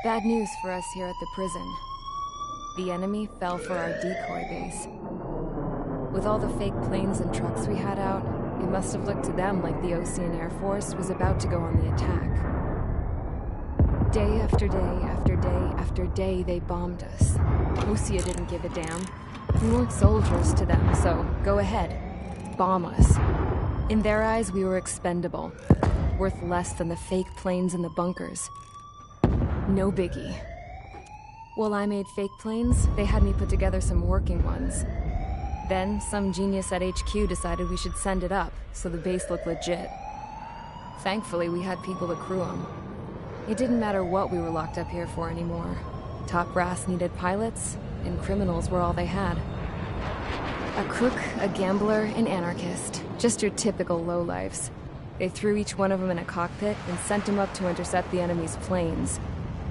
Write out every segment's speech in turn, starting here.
Bad news for us here at the prison. The enemy fell for our decoy base. With all the fake planes and trucks we had out, it must have looked to them like the Ocean Air Force was about to go on the attack. Day after day after day after day, they bombed us. Osea didn't give a damn. We weren't soldiers to them, so go ahead. Bomb us. In their eyes, we were expendable. Worth less than the fake planes in the bunkers. No biggie. While I made fake planes, they had me put together some working ones. Then, some genius at HQ decided we should send it up, so the base looked legit. Thankfully, we had people to crew them. It didn't matter what we were locked up here for anymore. Top brass needed pilots, and criminals were all they had. A crook, a gambler, an anarchist. Just your typical lowlifes. They threw each one of them in a cockpit and sent them up to intercept the enemy's planes.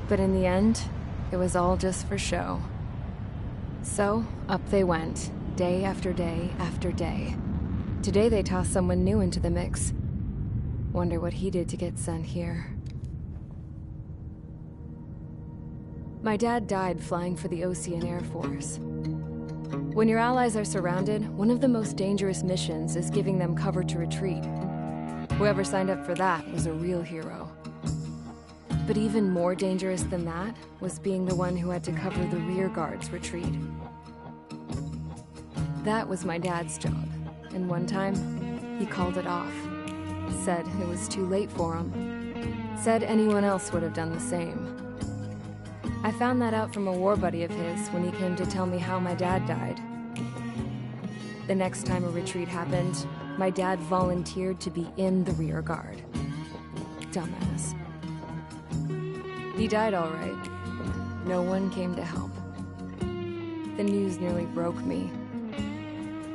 But in the end, it was all just for show. So, up they went, day after day after day. Today they tossed someone new into the mix. Wonder what he did to get sent here. My dad died flying for the Ocean Air Force. When your allies are surrounded, one of the most dangerous missions is giving them cover to retreat. Whoever signed up for that was a real hero. But even more dangerous than that was being the one who had to cover the rear guard's retreat. That was my dad's job, and one time, he called it off. Said it was too late for him. Said anyone else would have done the same. I found that out from a war buddy of his when he came to tell me how my dad died. The next time a retreat happened, my dad volunteered to be in the rear guard. Dumbass. He died all right. No one came to help. The news nearly broke me.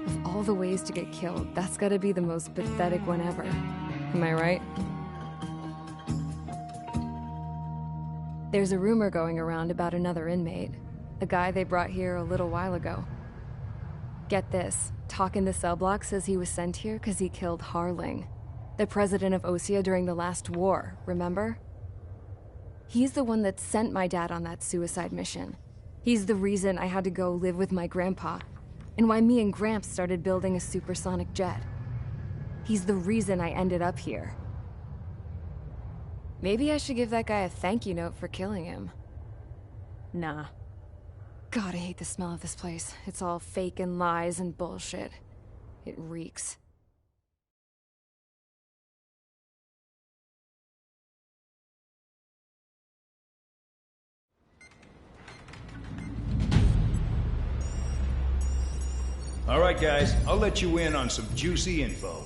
Of all the ways to get killed, that's gotta be the most pathetic one ever. Am I right? There's a rumor going around about another inmate. A guy they brought here a little while ago. Get this, talk in the cell block says he was sent here because he killed Harling, the president of Osea during the last war, remember? He's the one that sent my dad on that suicide mission. He's the reason I had to go live with my grandpa, and why me and Gramps started building a supersonic jet. He's the reason I ended up here. Maybe I should give that guy a thank you note for killing him. Nah. God, I hate the smell of this place. It's all fake and lies and bullshit. It reeks. All right, guys, I'll let you in on some juicy info.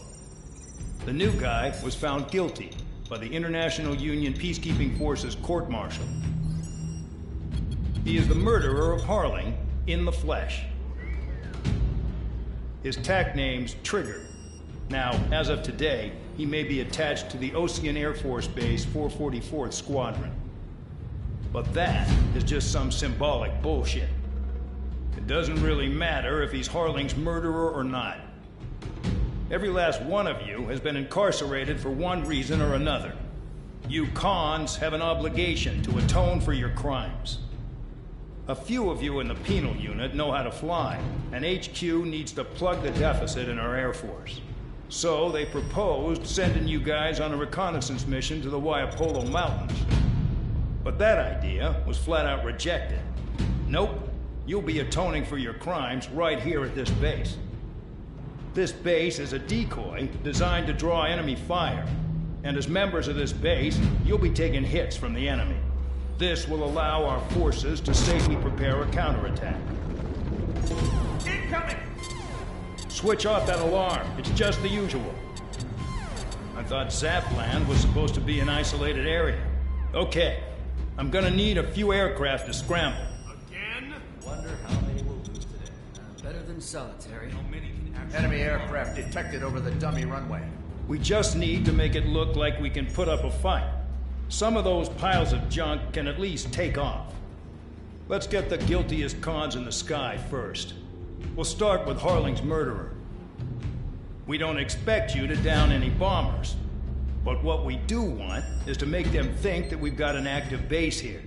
The new guy was found guilty by the International Union Peacekeeping Forces court-martial. He is the murderer of Harling in the flesh. His TAC name's Trigger. Now, as of today, he may be attached to the Ocean Air Force Base 444th Squadron. But that is just some symbolic bullshit. It doesn't really matter if he's Harling's murderer or not. Every last one of you has been incarcerated for one reason or another. You cons have an obligation to atone for your crimes. A few of you in the penal unit know how to fly, and HQ needs to plug the deficit in our Air Force. So they proposed sending you guys on a reconnaissance mission to the Waiapolo Mountains. But that idea was flat out rejected. Nope. You'll be atoning for your crimes right here at this base. This base is a decoy designed to draw enemy fire. And as members of this base, you'll be taking hits from the enemy. This will allow our forces to safely prepare a counterattack. Incoming! Switch off that alarm. It's just the usual. I thought Zapland was supposed to be an isolated area. Okay. I'm gonna need a few aircraft to scramble. Wonder how many will lose today. Better than solitary. Enemy aircraft detected over the dummy runway. We just need to make it look like we can put up a fight. Some of those piles of junk can at least take off. Let's get the guiltiest cons in the sky first. We'll start with Harling's murderer. We don't expect you to down any bombers. But what we do want is to make them think that we've got an active base here.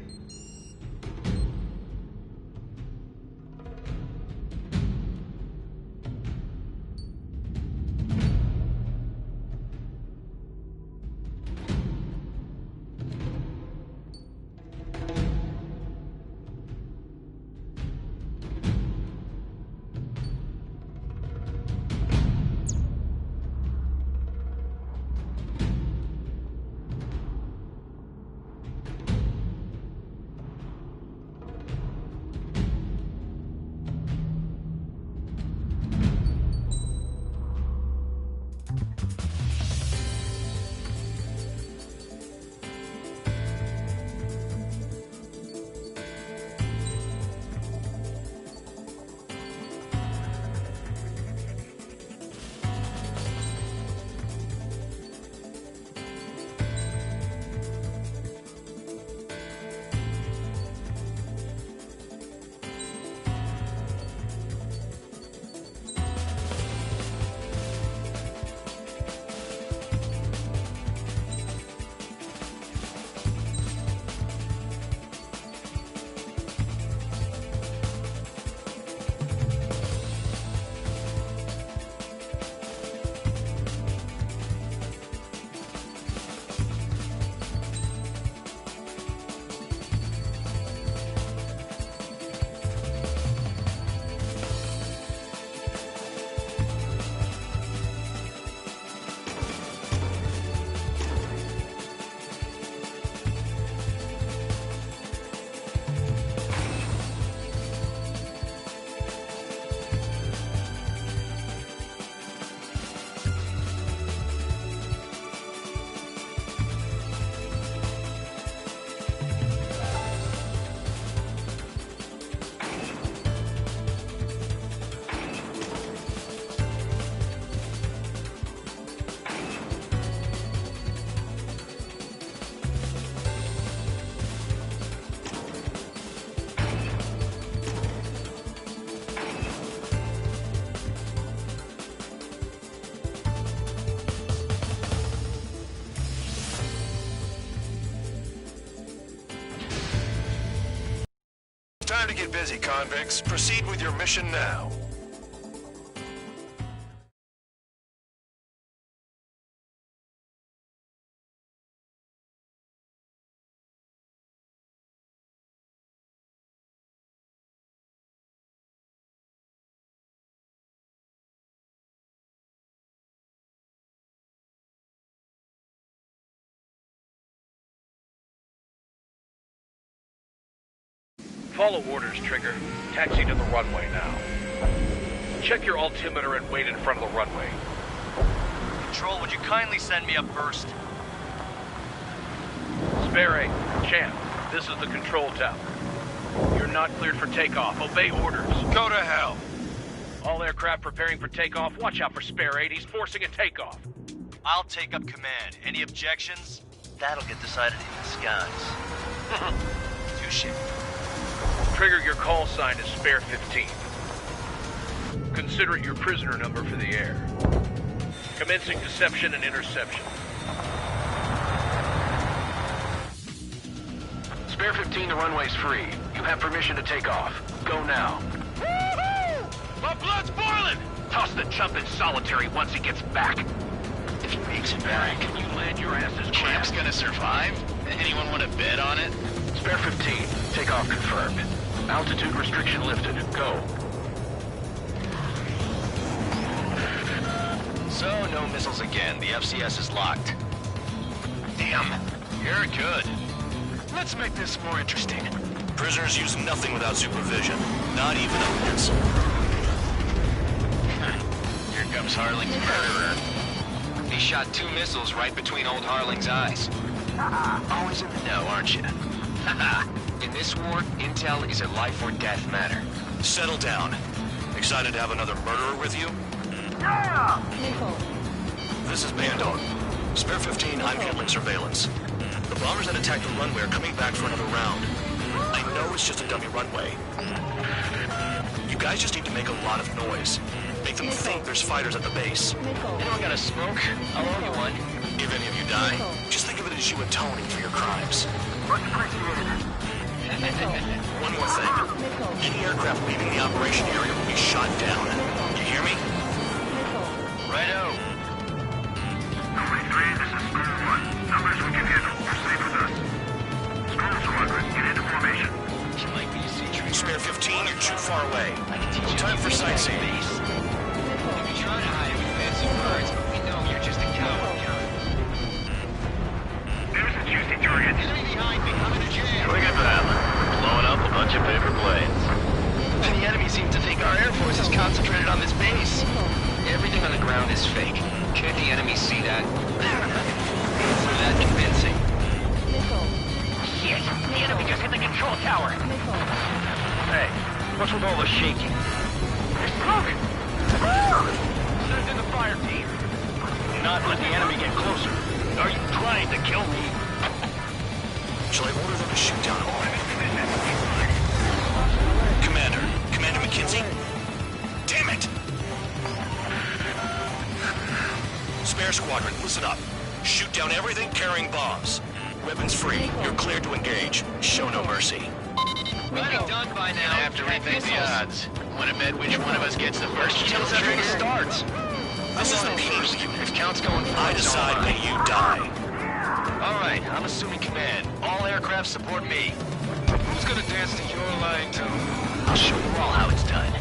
busy, convicts. Proceed with your mission now. Follow orders, Trigger. Taxi to the runway now. Check your altimeter and wait in front of the runway. Control, would you kindly send me up first? Spare Champ, this is the control tower. You're not cleared for takeoff. Obey orders. Go to hell. All aircraft preparing for takeoff. Watch out for Spare 8. He's forcing a takeoff. I'll take up command. Any objections? That'll get decided in the skies. Touche. Trigger, your call sign is Spare 15. Consider it your prisoner number for the air. Commencing deception and interception. Spare 15, the runway's free. You have permission to take off. Go now. Woohoo! My blood's boiling! Toss the chump in solitary once he gets back. If he makes it back, can you land your asses? Champ's gonna survive? Anyone want to bet on it? Spare 15, takeoff confirmed. Altitude restriction lifted. Go. So, no missiles again. The FCS is locked. Damn, you're good. Let's make this more interesting. Prisoners use nothing without supervision. Not even a pencil. Here comes Harling's murderer. He shot 2 missiles right between old Harling's eyes. Always in the know, aren't you? In this war, intel is a life or death matter. Settle down. Excited to have another murderer with you? This is Bandog. Spare 15, I'm handling surveillance. The bombers that attacked the runway are coming back for another round. I know it's just a dummy runway. You guys just need to make a lot of noise. Make them think there's fighters at the base. Anyone got a smoke? I'll owe you one. If any of you die, just think of it as you atoning for your crimes. One more thing. Any aircraft leaving the operation area will be shot down. You hear me? Righto. Number 3, this is School 1. Numbers we can handle. Proceed with us. School Squadron, get into formation. You like me to see Trigger? Spare 15, you're too far away. I can teach you Time for sightseeing. If you try to hide it with fancy words, we know you're just a coward, John. There's a juicy target. Enemy behind me, I'm in a jam. Look at that. Blowing up a bunch of paper planes. The enemy seems to think our air force is concentrated on this base. Everything on the ground is fake. Can't the enemy see that? Isn't that convincing? Shit, the enemy just hit the control tower. Hey, what's with all the shaking? There's smoke. Send in the fire team. Not let the enemy get closer. Are you trying to kill me? Shall I order them to shoot down all? Commander McKenzie? Damn it! Spare Squadron, listen up. Shoot down everything carrying bombs. Weapons free. You're cleared to engage. Show no mercy. We'd be done by now. I have to rethink the odds. Want to bet which one of us gets the first Tell us after it starts. This is the P. If count's going for I it, decide don't when mind. you die. All right, I'm assuming command. All aircraft support me. Who's gonna dance to your line tune? I'll show you all how it's done.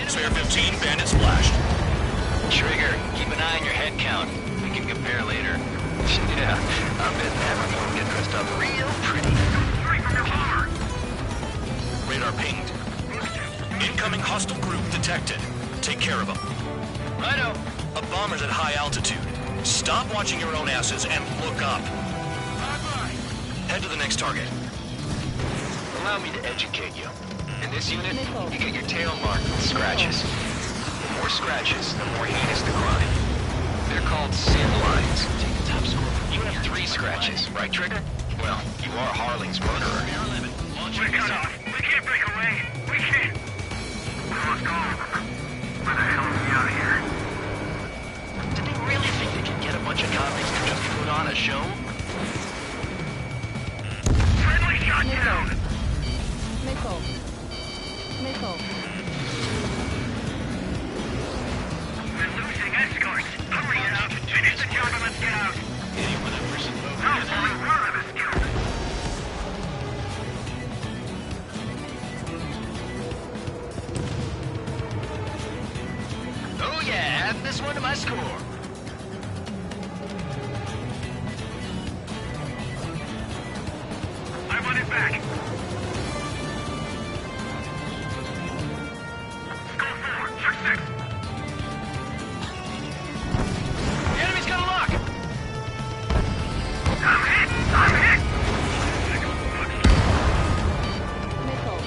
Spare 15, bandit splashed. Trigger, keep an eye on your head count. We can compare later. Yeah, I bet everyone get dressed up real pretty. Radar pinged. Incoming hostile group detected. Take care of them. Righto. A bomber's at high altitude. Stop watching your own asses and look up. Head to the next target. Allow me to educate you. In this unit, you get your tail marked with scratches. The more scratches, the more heinous the crime. They're called sin lines. Take the top score. You have 3 scratches, right, Trigger? Well, you are Harling's murderer. We're cut off. We can't break away. We Formation! Let's go. Where the hell are we out of here? Did they really think they could get a bunch of convicts to just put on a show? Friendly shot down! Missile. Missile. We're losing escorts. Hurry it up. Finish the job and let's get out. Anyone that person over No, here? only one of us killed. Oh yeah, add this one to my score. I want it back. Go 4, check 6. The enemy's got a lock. I'm hit! I'm hit! Missile. Missile.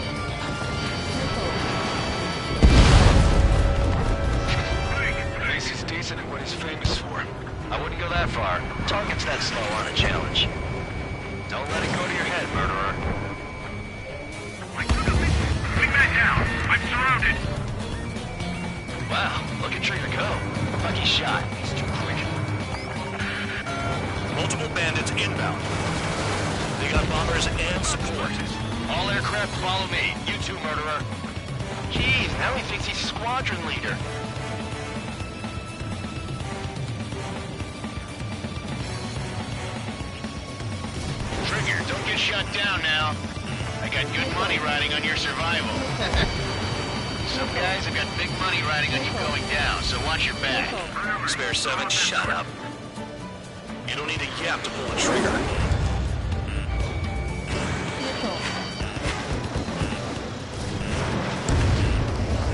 At least he's decent at what he's famous for. I wouldn't go that far. Target's that slow on a challenge. Don't let it go to your head, murderer. Wingman down. I'm surrounded. Wow, look at Trigger go. Lucky shot. He's too quick. Multiple bandits inbound. They got bombers and support. All aircraft follow me. You too, murderer. Jeez, now he thinks he's squadron leader. Trigger, don't get shut down now. I got good money riding on your survival. Some guys have got big money riding on you going down, so watch your back. Spare 7, shut up. You don't need a yap to pull the trigger.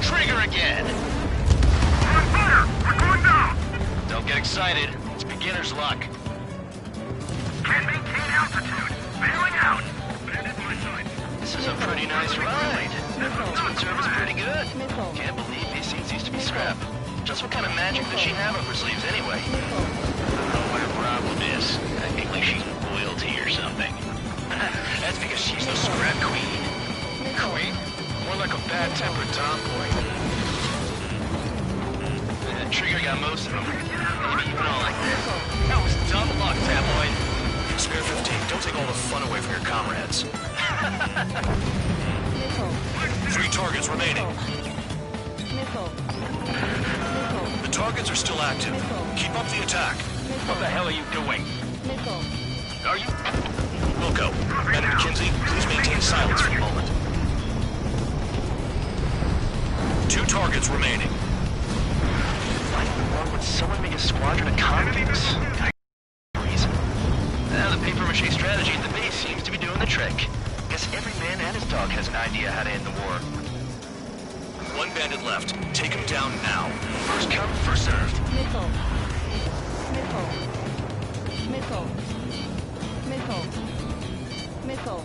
Trigger again! We're on fire! We're going down! Don't get excited. It's beginner's luck. Can't maintain altitude. Bailing out. Bandit my side. This is a pretty nice ride. Twin service pretty good. Missile. Can't believe these things used to be scrap. Just what kind of magic does she have up her sleeves anyway? I don't know what her problem is. I think like she's royalty or something. That's because she's the scrap queen. Queen? More like a bad-tempered tomboy. Trigger got most of them. Maybe even all like this. That was dumb luck, tabloid. Spare 15, don't take all the fun away from your comrades. Missile. 3 targets remaining. Missile. Missile. The targets are still active. Keep up the attack. What the hell are you doing? Missile. Are you... Wilco, Lieutenant Kinsey, please maintain silence for a moment. 2 targets remaining. Why in the world would someone make a squadron of convicts? Reason. Now the papier-mâché strategy at the base seems to be doing the trick. Guess every man and his dog has an idea how to end the war. 1 bandit left. Take him down now. First come, first served. Missile. Missile. Missile. Missile. Missile.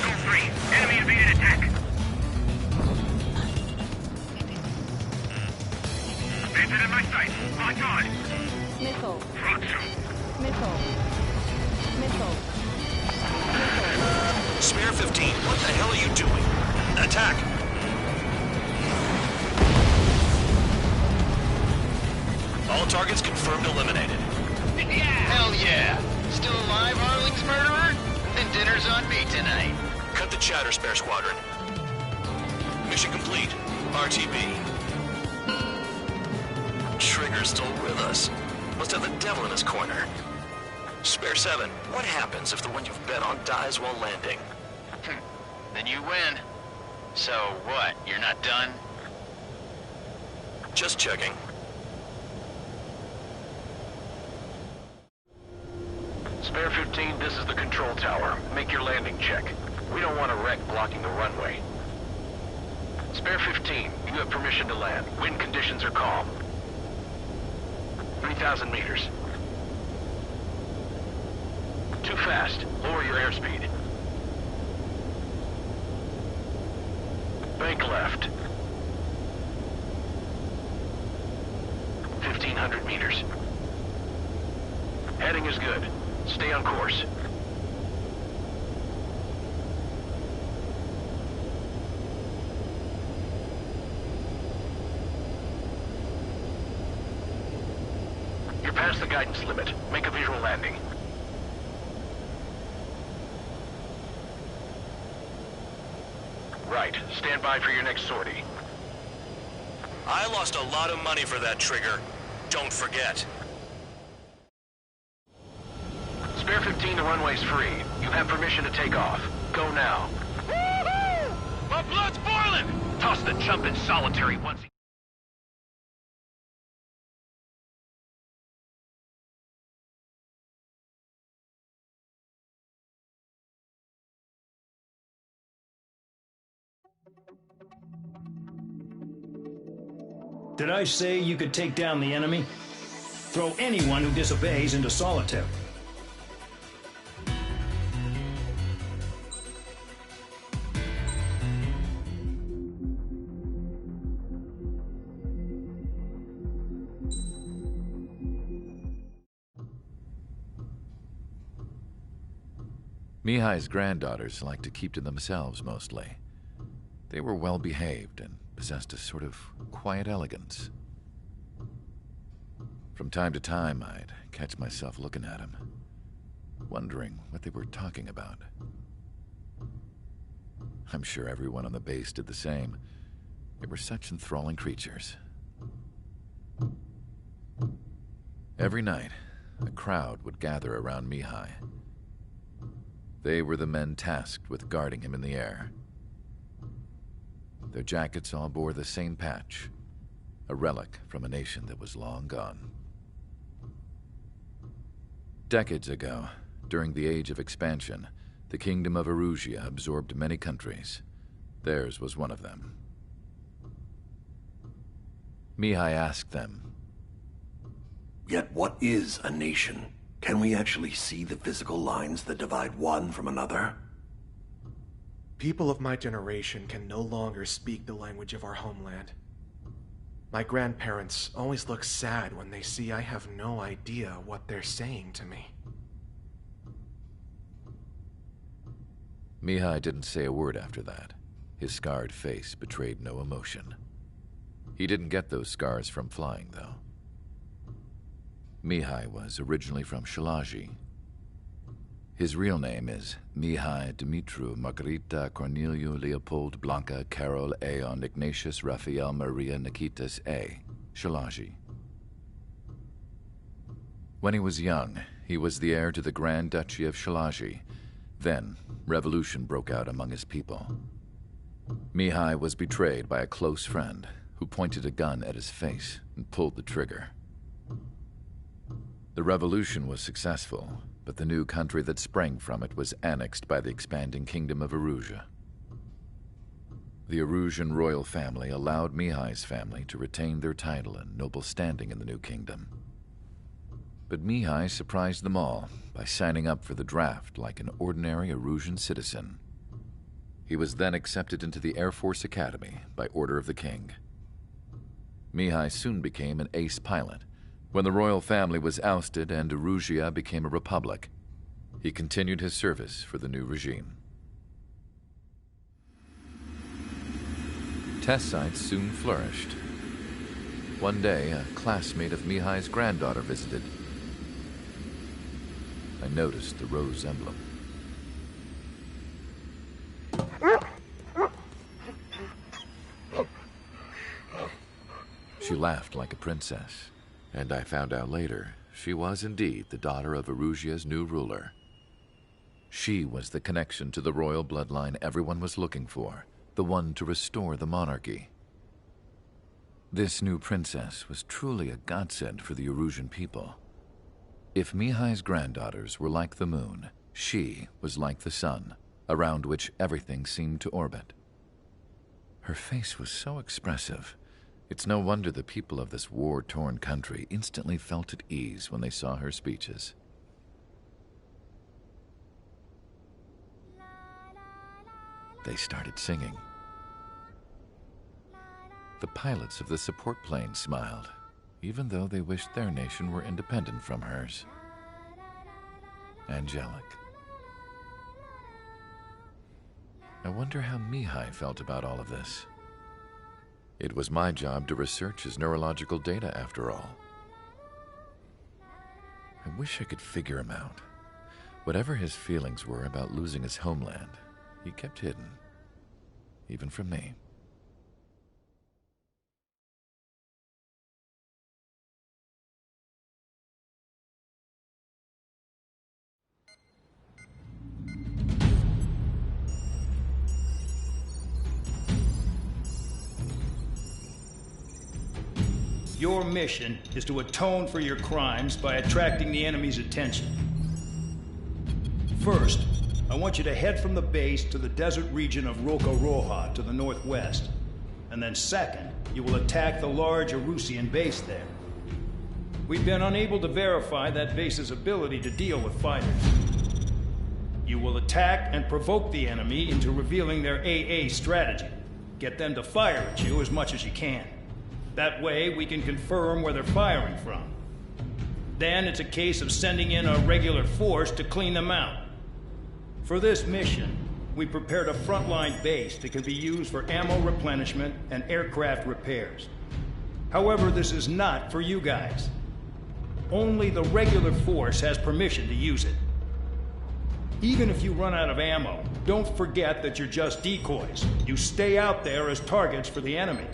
Go 3. Enemy invaded attack. Bandit in my sight. Locked on. Missile. Front shoot. Missile. Missile. Spare 15, what the hell are you doing? Attack! All targets confirmed eliminated. Hell yeah! Still alive, Harling's murderer? Then dinner's on me tonight. Cut the chatter, Spare Squadron. Mission complete. RTB. Trigger's still with us. Must have the devil in his corner. Spare 7, what happens if the one you've bet on dies while landing? Then you win. So what, you're not done? Just checking. Spare 15, this is the control tower. Make your landing check. We don't want a wreck blocking the runway. Spare 15, you have permission to land. Wind conditions are calm. 3,000 meters. Too fast. Lower your airspeed. Bank left. 1,500 meters. Heading is good. Stay on course. You're past the guidance limit. Make a visual landing. Right. Stand by for your next sortie. I lost a lot of money for that trigger. Don't forget. Spare 15, the runway's free. You have permission to take off. Go now. Woohoo! My blood's boiling! Toss the chump in solitary once he... Did I say you could take down the enemy? Throw anyone who disobeys into solitary. Mihai's granddaughters liked to keep to themselves mostly. They were well behaved and possessed a sort of quiet elegance. From time to time, I'd catch myself looking at them, wondering what they were talking about. I'm sure everyone on the base did the same. They were such enthralling creatures. Every night, a crowd would gather around Mihai. They were the men tasked with guarding him in the air. Their jackets all bore the same patch, a relic from a nation that was long gone. Decades ago, during the Age of Expansion, the Kingdom of Erusia absorbed many countries. Theirs was one of them. Mihai asked them, "Yet what is a nation? Can we actually see the physical lines that divide one from another?" People of my generation can no longer speak the language of our homeland. My grandparents always look sad when they see I have no idea what they're saying to me. Mihai didn't say a word after that. His scarred face betrayed no emotion. He didn't get those scars from flying, though. Mihai was originally from Shalaji. His real name is Mihai Dumitru Margarita Corneliu Leopold Blanca Carol Aeon Ignatius Raphael Maria Nikitas A. Shalaji. When he was young, he was the heir to the Grand Duchy of Shalaji. Then, revolution broke out among his people. Mihai was betrayed by a close friend who pointed a gun at his face and pulled the trigger. The revolution was successful, but the new country that sprang from it was annexed by the expanding Kingdom of Erusia. The Erusian royal family allowed Mihai's family to retain their title and noble standing in the new kingdom. But Mihai surprised them all by signing up for the draft like an ordinary Erusian citizen. He was then accepted into the Air Force Academy by order of the king. Mihai soon became an ace pilot. When the royal family was ousted and Erusia became a republic, he continued his service for the new regime. Test sites soon flourished. One day, a classmate of Mihai's granddaughter visited. I noticed the rose emblem. She laughed like a princess. And I found out later, she was indeed the daughter of Erusia's new ruler. She was the connection to the royal bloodline everyone was looking for, the one to restore the monarchy. This new princess was truly a godsend for the Erusian people. If Mihai's granddaughters were like the moon, she was like the sun, around which everything seemed to orbit. Her face was so expressive. It's no wonder the people of this war-torn country instantly felt at ease when they saw her speeches. They started singing. The pilots of the support plane smiled, even though they wished their nation were independent from hers. Angelic. I wonder how Mihai felt about all of this. It was my job to research his neurological data, after all. I wish I could figure him out. Whatever his feelings were about losing his homeland, he kept hidden. Even from me. Your mission is to atone for your crimes by attracting the enemy's attention. First, I want you to head from the base to the desert region of Roca-Roja to the northwest. And then second, you will attack the large Erusian base there. We've been unable to verify that base's ability to deal with fighters. You will attack and provoke the enemy into revealing their AA strategy. Get them to fire at you as much as you can. That way, we can confirm where they're firing from. Then it's a case of sending in a regular force to clean them out. For this mission, we prepared a frontline base that can be used for ammo replenishment and aircraft repairs. However, this is not for you guys. Only the regular force has permission to use it. Even if you run out of ammo, don't forget that you're just decoys. You stay out there as targets for the enemy.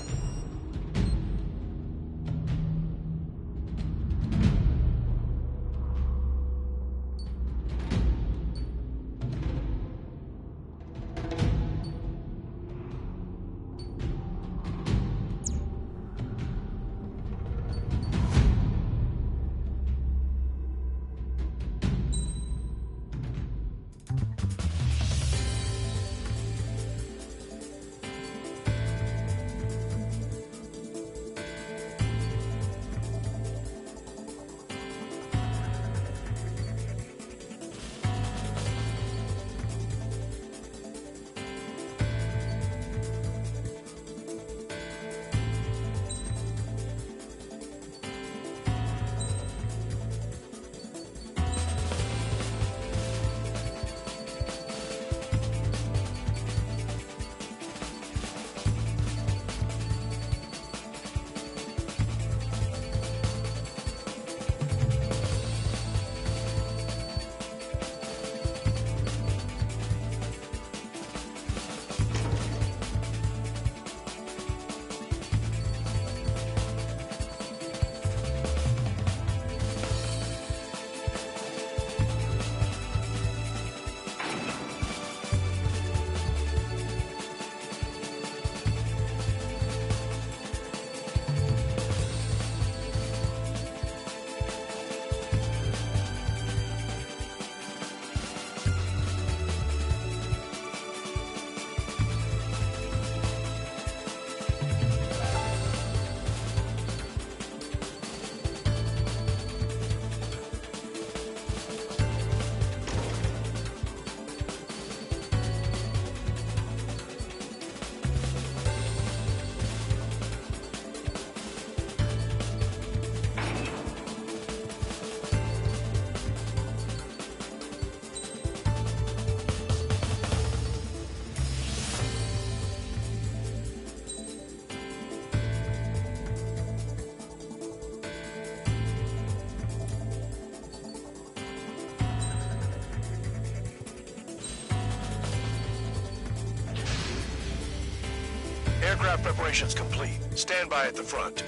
Aircraft preparations complete. Stand by at the front.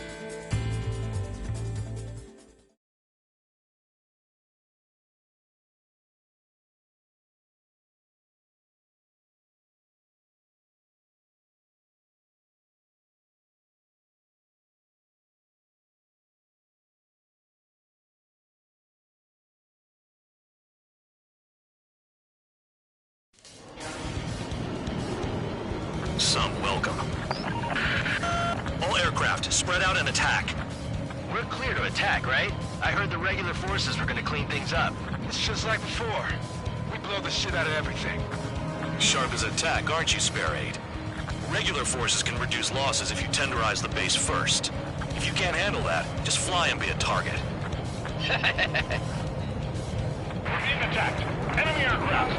Some welcome. All aircraft, spread out and attack. We're clear to attack, right? I heard the regular forces were gonna clean things up. It's just like before. We blow the shit out of everything. Sharp as attack, aren't you, Spare Aid? Regular forces can reduce losses if you tenderize the base first. If you can't handle that, just fly and be a target. We're being attacked. Enemy aircraft.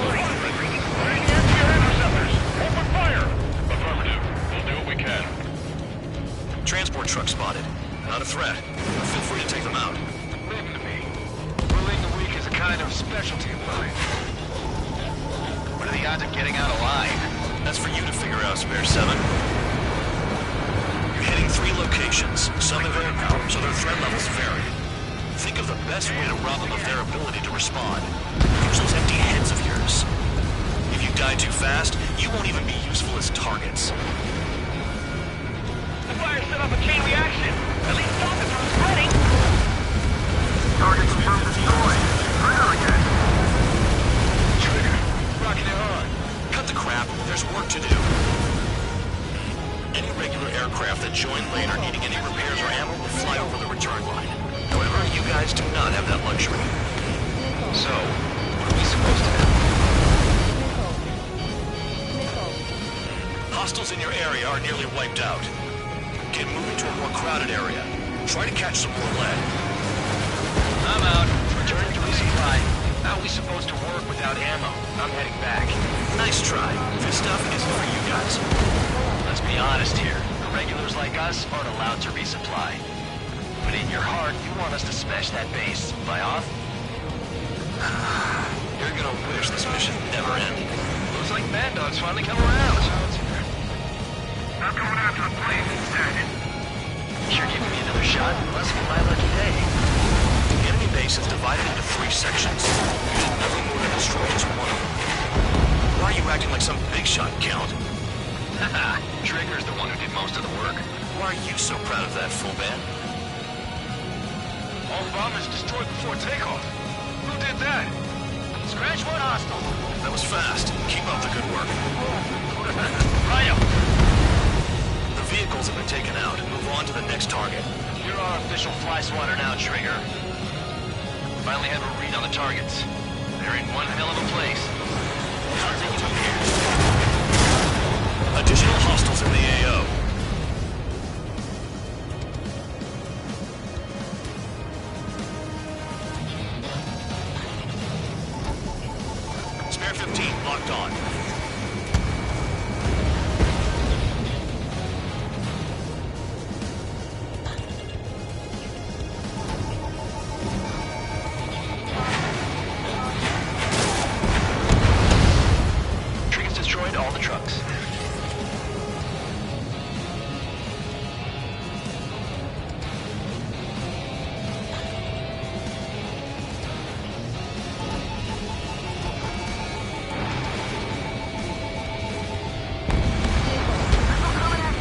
Ready anti-air interceptors. Open fire. Affirmative. We'll do what we can. Transport truck spotted. Not a threat. Feel free to take them out. Leave them to me. specialty of mine. What are the odds of getting out alive? That's for you to figure out, Spare 7. You're hitting 3 locations. Some have air power, so their threat levels vary. Think of the best way to rob them of their ability to respond. Use those empty heads of yours. If you die too fast, you won't even be useful as targets. The fire set off a chain reaction. At least stop it from spreading. Target confirmed destroyed. Trigger again. Trigger. Rocking it on. Cut the crap. There's work to do. Any regular aircraft that join later needing any repairs or ammo will fly over the return line. However, you guys do not have that luxury. So, what are we supposed to do? Hostiles in your area are nearly wiped out. Get moving to a more crowded area. Try to catch some more lead. I'm out. Returning to resupply. How are we supposed to work without ammo? I'm heading back. Nice try. This stuff isn't for you guys. Let's be honest here. The regulars like us aren't allowed to resupply. But in your heart, you want us to smash that base. Buy off? You're gonna wish this mission never ended. Looks like Mad Dog's finally come around. I'm going after the plane, Sergeant. You're giving me another shot? Must be my lucky day. The enemy base is divided into 3 sections. You did nothing more than destroy just one of them. Why are you acting like some big shot, Count? Haha, Trigger's the one who did most of the work. Why are you so proud of that, full band? All bombers destroyed before takeoff. Who did that? Scratch one hostile. That was fast. Keep up the good work. Ryo! The vehicles have been taken out. Move on to the next target. You're our official fly swatter now, Trigger. Finally have a read on the targets. They're in one hell of a place. I'll take you from here. Additional hostiles in the AO. Spare 15 locked on. Trigger's destroyed all the trucks.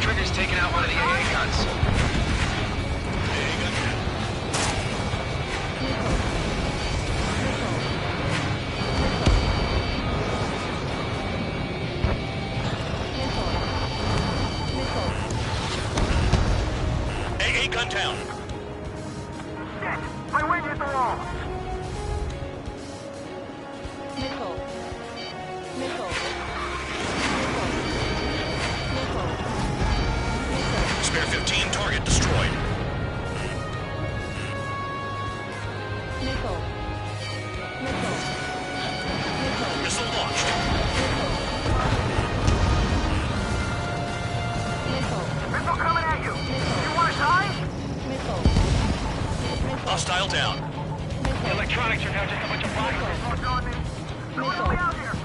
Trigger's taken out one of the AA guns. AA gun down. Shit! My wing hit the wall! Spare 15 target destroyed. Missile launched. Missile coming at you! You want to die? Hostile down. Electronics are now just a bunch of boxes. What's on me? Someone help me out here!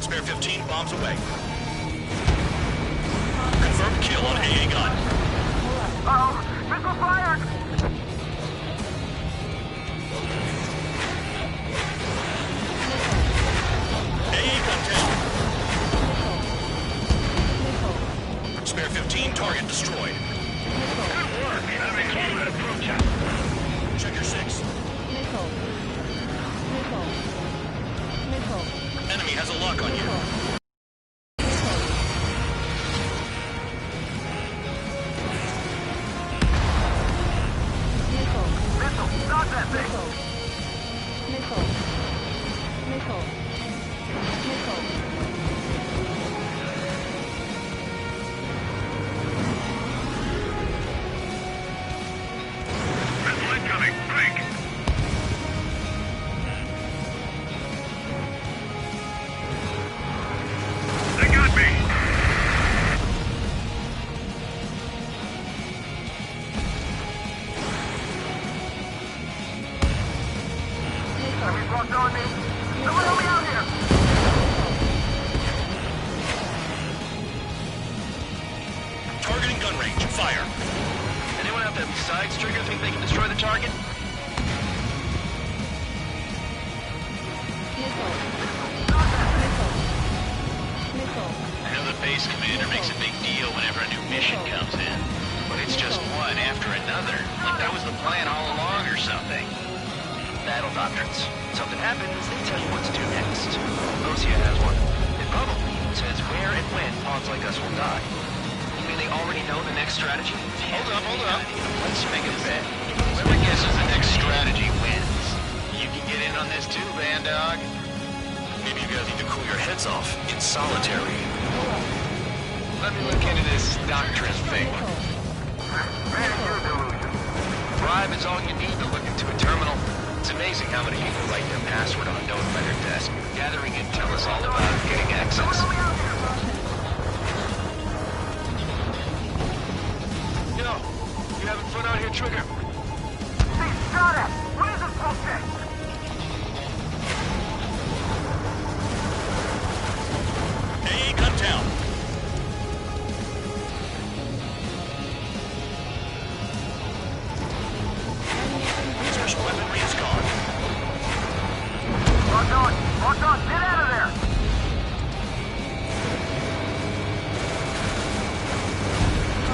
Spare 15 bombs away. Confirmed kill on AA gun. Uh-oh! Missile fired! AA gun down. Spare 15 target destroyed. Good work. Now they can't even approach us. Check your 6. Enemy has a lock on you. Missile! Stop that thing! Missile incoming! Break! They got me! Enemies locked on me. Someone help me out here. Targeting gun range. Fire. Anyone have that sides trigger think they can destroy the target? I know the base commander makes a big deal whenever a new mission comes in, but it's just one after another. Like that was the plan all along or something. Battle doctrines. Something happens, they tell you what to do next. Lucia has one. It probably says where and when pawns like us will die. You mean they already know the next strategy? Hold up. Let's make a bet. Whoever guesses the next strategy wins. You can get in on this too, Band Dog. Maybe you guys need to cool your heads off in solitary. Let me look into this doctrine thing. Bribe is all you need to look into a terminal. It's amazing how many people write their password on a note by their desk. Gathering intel is all about getting access. Yo, you having fun out here, Trigger? Hey, shot at! What is this bullshit? AA gun down. Special weaponry is gone. Locked on! Get out of there!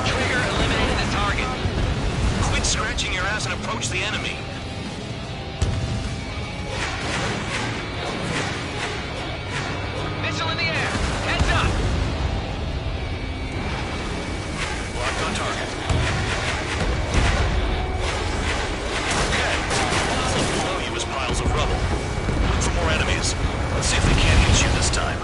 Trigger eliminated the target. Quit scratching your ass and approach the enemy. Missile in the air. Heads up. Locked on target. Okay. What's below you is piles of rubble. Look for more enemies. Let's see if they can't hit you this time.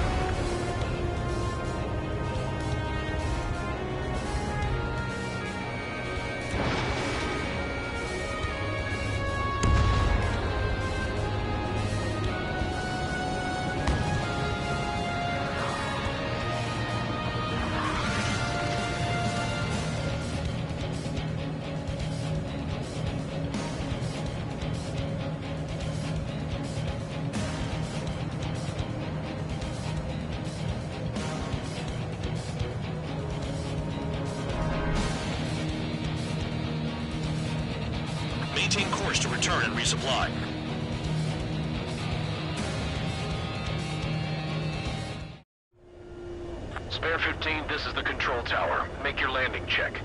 Maintain course to return and resupply. Spare 15, this is the control tower. Make your landing check.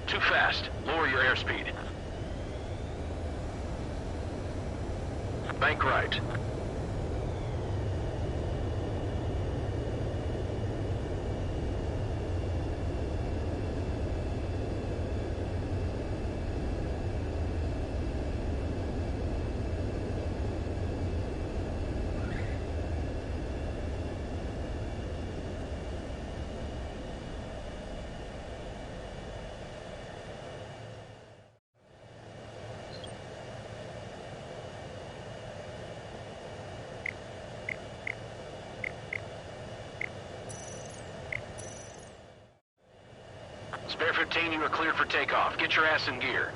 Too fast. Lower your airspeed. Bank right. Spare 15, you are cleared for takeoff. Get your ass in gear.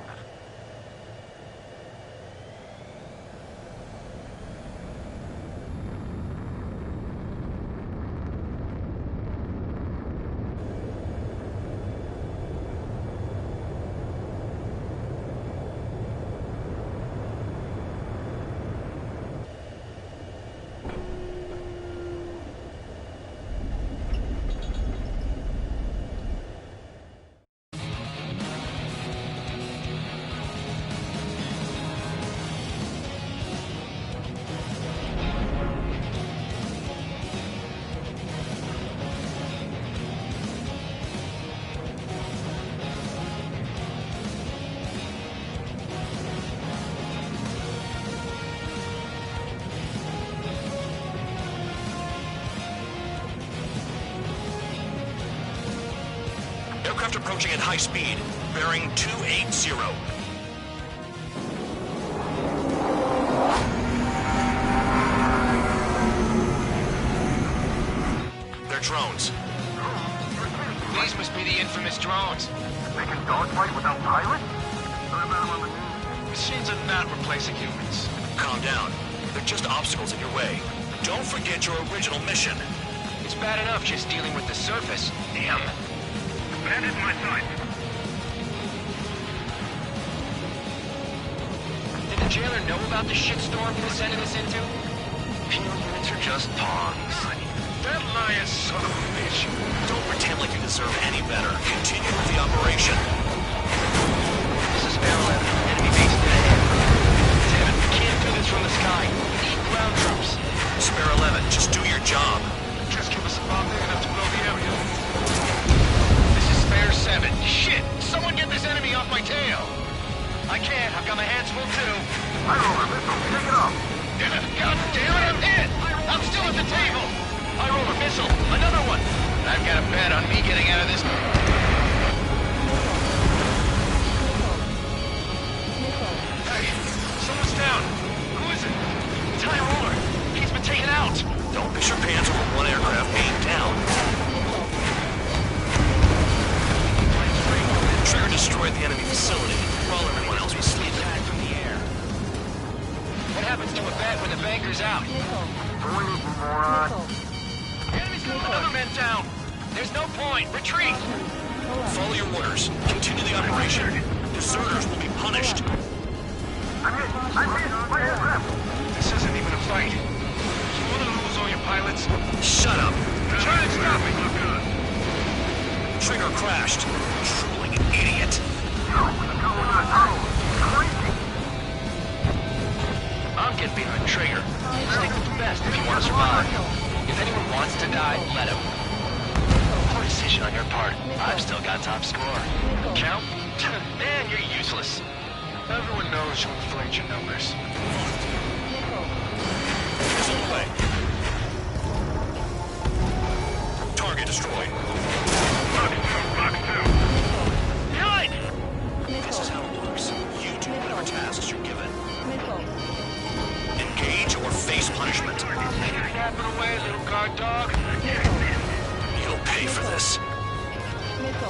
Aircraft approaching at high speed, bearing 280. They're drones. These must be the infamous drones. They can dogfight without pilots? Machines are not replacing humans. Calm down. They're just obstacles in your way. Don't forget your original mission. It's bad enough just dealing with the surface. Damn. Bandit my sight. Did the jailer know about the shitstorm he was sending us into? Penal units are just pawns. That liar son of a bitch. Don't pretend like you deserve any better. Continue with the operation. This is Spare 11. Enemy base dead ahead. Damn it, we can't do this from the sky. We need ground troops. Spare 11, just do your job. Just give us a bomb big enough to blow the area. This is Spare 7. Shit! Someone get this enemy off my tail! I can't. I've got my hands full too. I roll a missile. Take it off. God damn it, I'm hit! I'm still at the table! I roll a missile. Another one. I've got a bet on me getting out of this. Hey, someone's down. Who is it? Ty Roller. He's been taken out. Don't piss your pants over one aircraft being down. Trigger destroyed the enemy facility while everyone else was sleeping. From the air. What happens to a bet when the banker's out? Enemy's got another man down. There's no point. Retreat. Follow your orders. Continue the operation. Deserters will be punished. I'm hit. My aircraft. This isn't even a fight. You want to lose all your pilots? Shut up. Try and stop me. Trigger crashed. Drooling idiot. I'm getting behind Trigger. Stick with the best if you want to survive. If anyone wants to die, let him. Poor decision on your part. I've still got top score. Count? Man, you're useless. Everyone knows you inflate your numbers. Missile away. Target destroyed. Behind! This is how it works. You do whatever tasks you're given. Engage or face punishment. Yapping away, little guard dog. You'll pay for this. Looks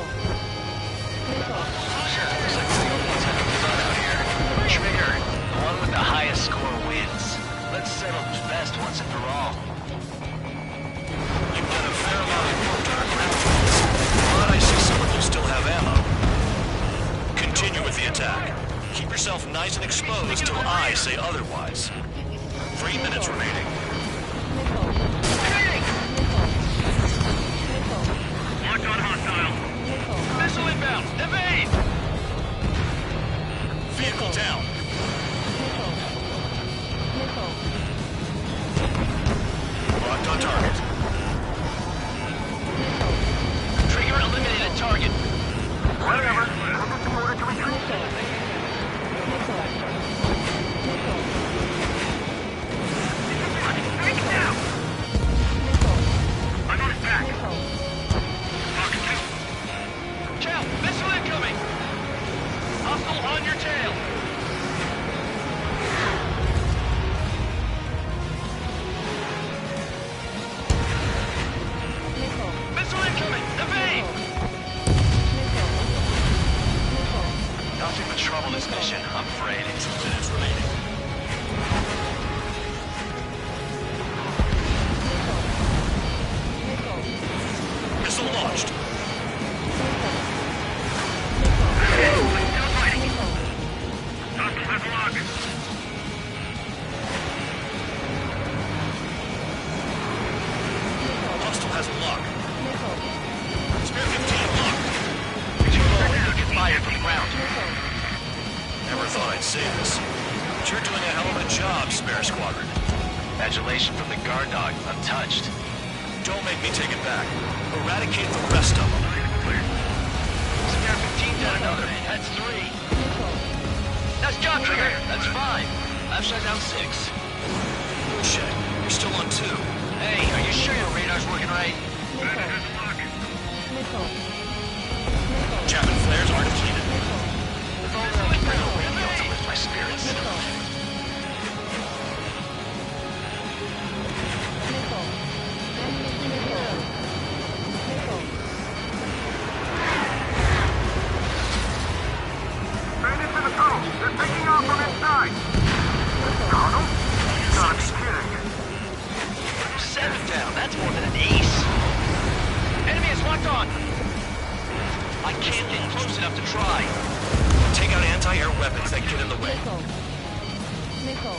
like we're the only ones having fun out here. Trigger, the one with the highest score wins. Let's settle who's best once and for all. You've done a fair amount of work on our ground force, but I see some of you still have ammo. Continue with the attack. Keep yourself nice and exposed till I say otherwise. 3 minutes remaining. Locked on hostile. Missile inbound! Evade! Vehicle down. Locked on target. Trigger eliminated target. Whatever. Order to retreat. Take it down. I'm on his back. Cal, missile incoming! Hostile on your tail! Missile incoming! Evade! Nothing but trouble this mission, I'm afraid. 2 minutes remaining. Missile launched. Hostile has lock. Spare 15 locked. Get fired from the ground. Never thought I'd say this, but you're doing a hell of a job, Spare Squadron. Adulation from the guard dog, untouched. Don't make me take it back. Eradicate the rest of them. Spare 15 down another. That's 3. Nice job, Trigger. That's 5. I've shut down 6. Bullshit. You're still on 2. Hey, are you sure your radar's working right? Chapman flares are depleted. If only I could bring a radio to lift my spirits. Bandits in the I can't get close enough to try. Take out anti-air weapons that get in the way. Nickel.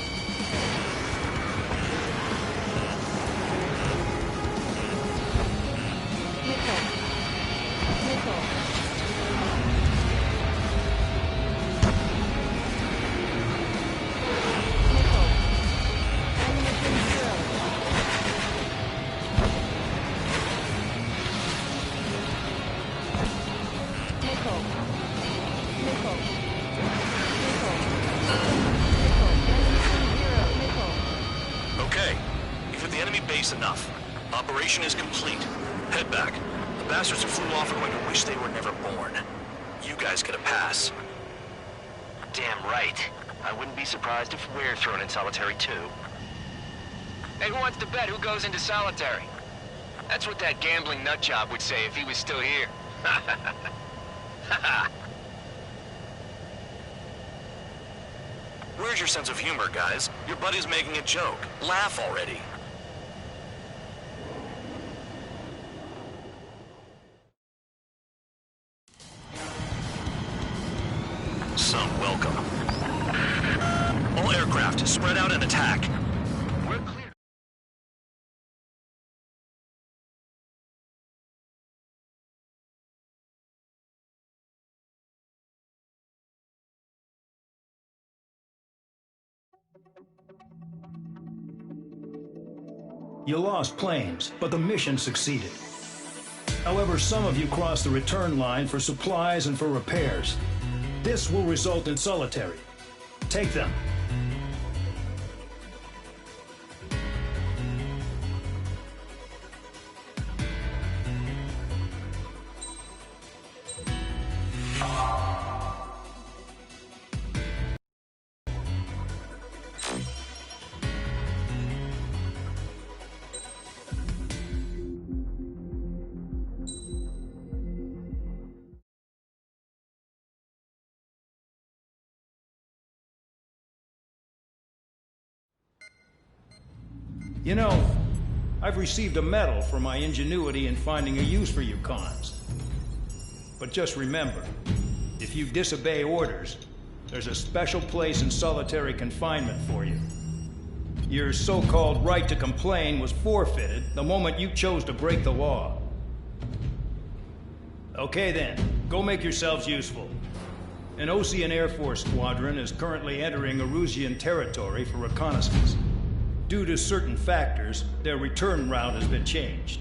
Okay, you've hit the enemy base enough. Operation is complete. Head back. The bastards who flew off are going to wish they were never born. You guys get a pass. Damn right. I wouldn't be surprised if we're thrown in solitary too. Hey, who wants to bet who goes into solitary? That's what that gambling nutjob would say if he was still here. Where's your sense of humor, guys? Your buddy's making a joke. Laugh already. Some welcome. All aircraft, spread out and attack. We're clear. You lost planes, but the mission succeeded. However, some of you crossed the return line for supplies and for repairs. This will result in solitary. Take them. You know, I've received a medal for my ingenuity in finding a use for you cons. But just remember, if you disobey orders, there's a special place in solitary confinement for you. Your so-called right to complain was forfeited the moment you chose to break the law. Okay then, go make yourselves useful. An Osean Air Force squadron is currently entering Erusian territory for reconnaissance. Due to certain factors, their return route has been changed.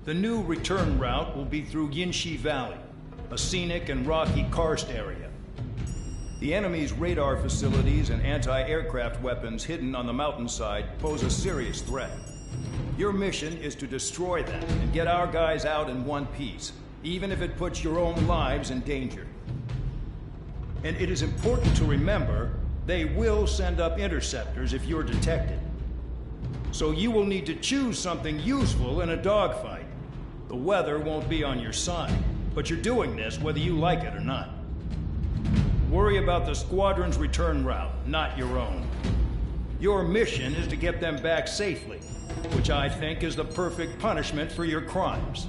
The new return route will be through Yinshi Valley, a scenic and rocky karst area. The enemy's radar facilities and anti-aircraft weapons hidden on the mountainside pose a serious threat. Your mission is to destroy them and get our guys out in one piece, even if it puts your own lives in danger. And it is important to remember they will send up interceptors if you're detected. So you will need to choose something useful in a dogfight. The weather won't be on your side, but you're doing this whether you like it or not. Worry about the squadron's return route, not your own. Your mission is to get them back safely, which I think is the perfect punishment for your crimes.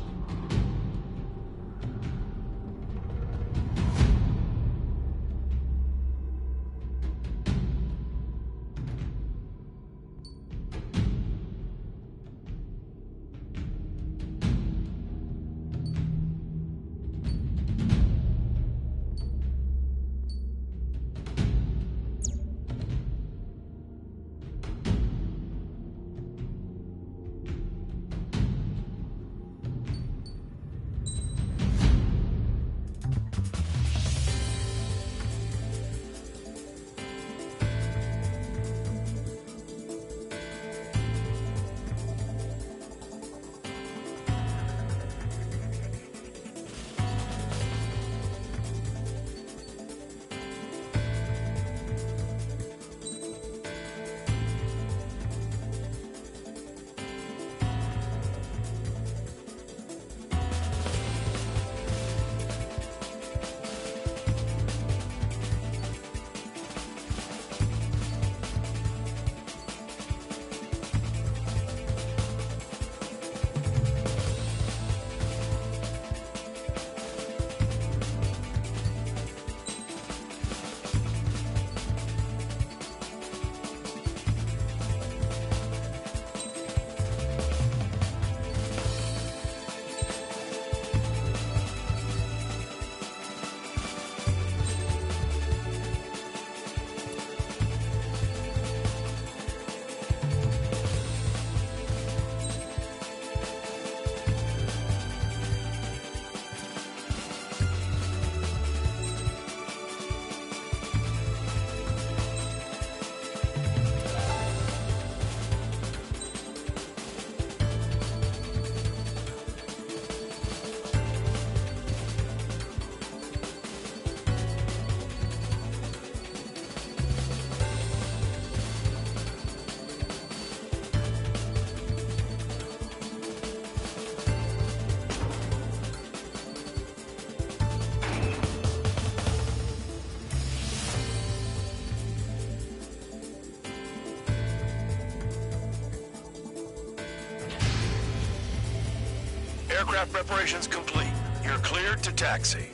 Aircraft preparations complete. You're cleared to taxi.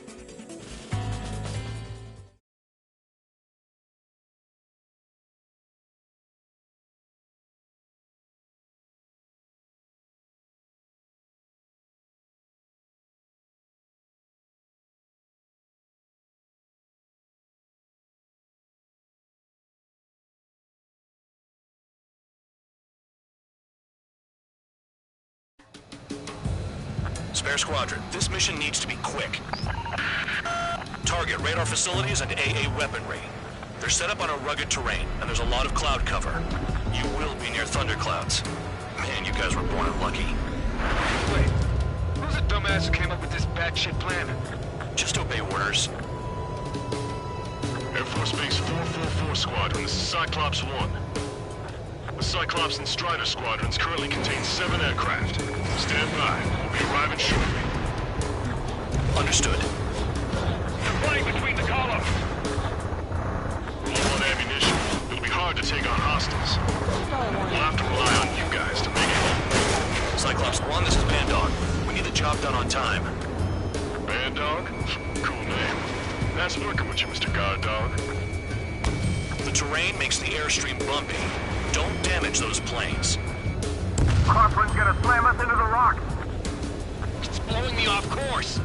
Spare Squadron, this mission needs to be quick. Target radar facilities and AA weaponry. They're set up on a rugged terrain, and there's a lot of cloud cover. You will be near thunderclouds. Man, you guys were born unlucky. Wait, who's the dumbass who came up with this batshit plan? Just obey orders. Air Force Base 444 Squadron, this is Cyclops 1. The Cyclops and Strider squadrons currently contain 7 aircraft. Stand by. We'll be arriving shortly. Understood. They're flying between the columns. Low on ammunition. It'll be hard to take on hostiles. We'll have to rely on you guys to make it. Cyclops 1, this is Bandog. We need the job done on time. Bandog? Cool name. That's working with you, Mr. Guard Dog. The terrain makes the airstream bumpy. Don't damage those planes. Crosswind's gonna slam us into the rocks. It's blowing me off course.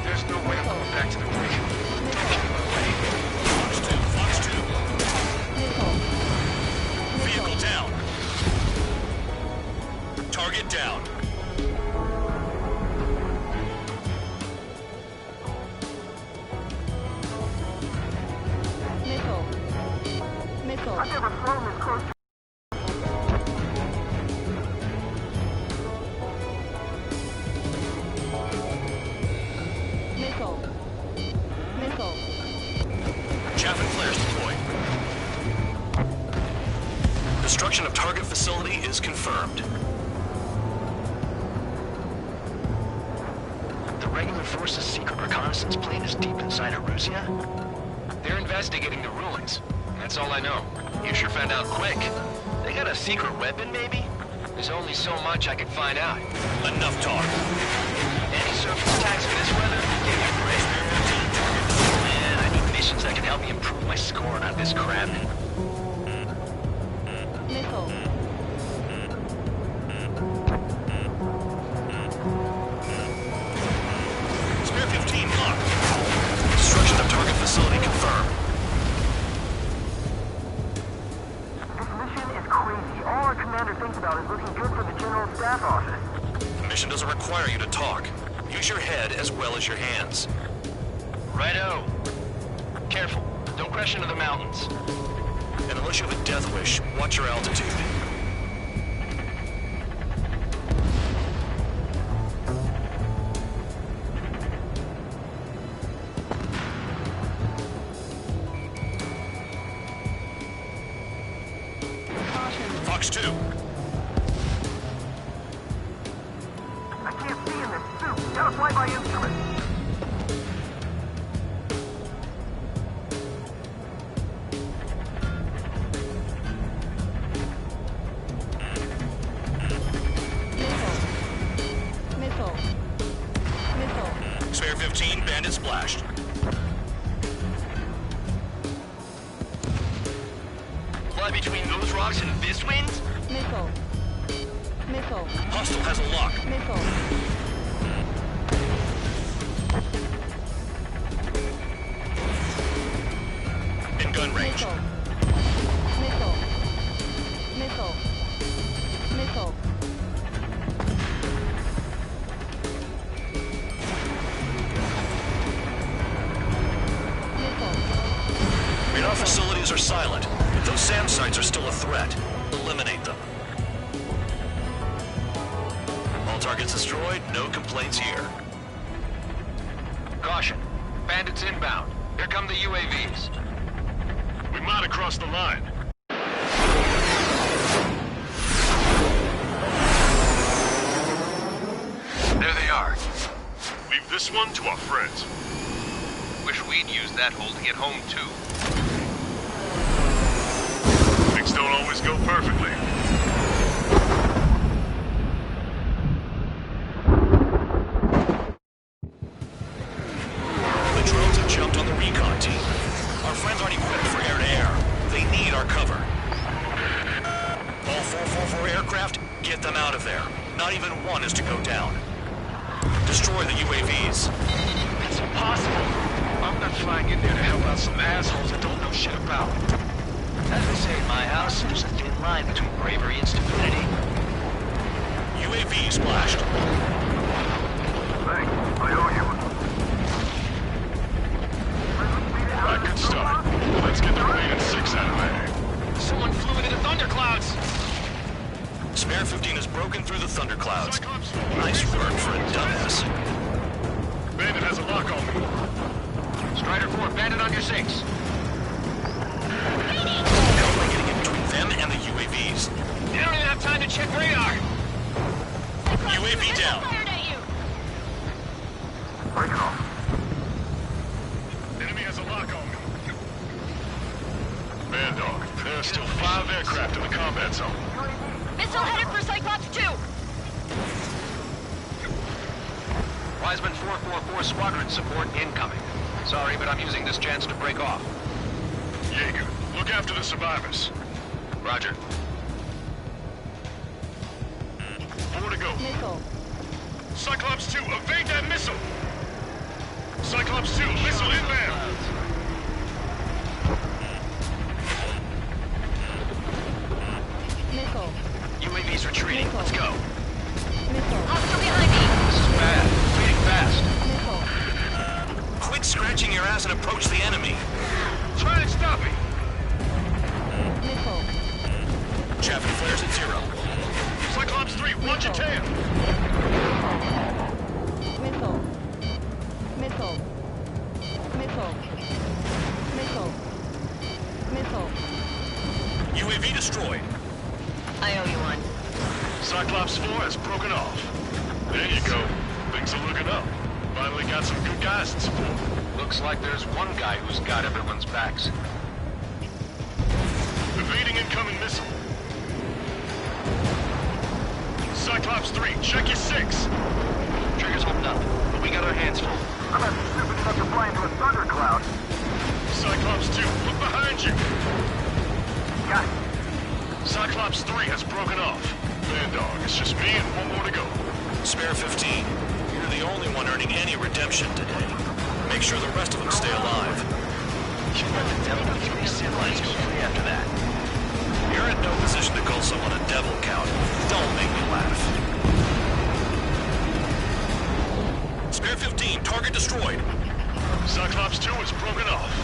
There's no way I'm going back to the bridge. Fox 2. Vehicle down. Target down. I've never flown this close. Chaff and flares deployed. Destruction of target facility is confirmed. The regular force's secret reconnaissance plane is deep inside Erusia? They're investigating the ruins. That's all I know. You sure found out quick. They got a secret weapon, maybe? There's only so much I can find out. Enough talk. Any surface attacks for this weather? Give me a break. Man, I need missions that can help me improve my score, not this crap. Spare 15 locked. Destruction of target facility confirmed. This mission is crazy. All our commander thinks about is looking good for the General Staff Office. The mission doesn't require you to talk. Use your head as well as your hands. Righto. Careful. Don't crash into the mountains. And unless you have a death wish, watch your altitude. Fox 2. I can't see in this suit. Gotta fly by instrument. Spare 15, bandit splashed. Fly between those rocks and this wind? Hostile has a lock. In gun range. Radar facilities are silent. If those SAM sites are still a threat, eliminate them. All targets destroyed, no complaints here. Caution. Bandits inbound. Here come the UAVs. We might have crossed the line. friends. Wish we'd used that hole to get home, too. Things don't always go perfectly. The drones have jumped on the recon team. Our friends aren't equipped for air-to-air. They need our cover. All 444 aircraft, get them out of there. Not even one is to go down. Destroy the UAVs. It's impossible. I'm not flying in there to help out some assholes I don't know shit about. As they say in my house, there's a thin line between bravery and stupidity. UAV splashed. Thanks. I owe you. Alright, good start. Let's get the remaining 6 out of there. Someone flew into the thunderclouds. Spare 15 has broken through the thunderclouds. Nice work for a dumbass. Bandit has a lock on me. Strider 4, bandit on your 6. How am I getting in between them and the UAVs? You don't even have time to check radar. UAV down. Break it off. Enemy has a lock on me. Man dog, there are still 5 aircraft in the combat zone. Missile headed for Cyclops 2! Wiseman 444 squadron support incoming. Sorry, but I'm using this chance to break off. Jaeger, look after the survivors. Roger. 4 to go. Missile. Cyclops 2, evade that missile! Cyclops 2, missile inbound! Missile. UAV's retreating. Let's go. Missile. Hostile behind me! This is bad. Retreating fast. Missile. Quit scratching your ass and approach the enemy. Try and stop me. Missile. Chaffin flares at 0. Cyclops 3, watch your tail! Missile. Missile. Missile. Missile. Missile. UAV destroyed. I owe you one. Cyclops 4 has broken off. There you go. Things are looking up. Finally got some good guys in support. Looks like there's one guy who's got everyone's backs. Evading incoming missile. Cyclops 3, check your 6. Trigger's holding up, but we got our hands full. I'm not stupid enough to fly into a thundercloud. Cyclops 2, look behind you. Got it. Cyclops 3 has broken off. Man dog, it's just me and one more to go. Spare 15. You're the only one earning any redemption today. Make sure the rest of them stay alive. You let the devil with 3 sin lines go free after that. You're in no position to call someone a devil count. Don't make me laugh. Spare 15, target destroyed. Cyclops 2 is broken off.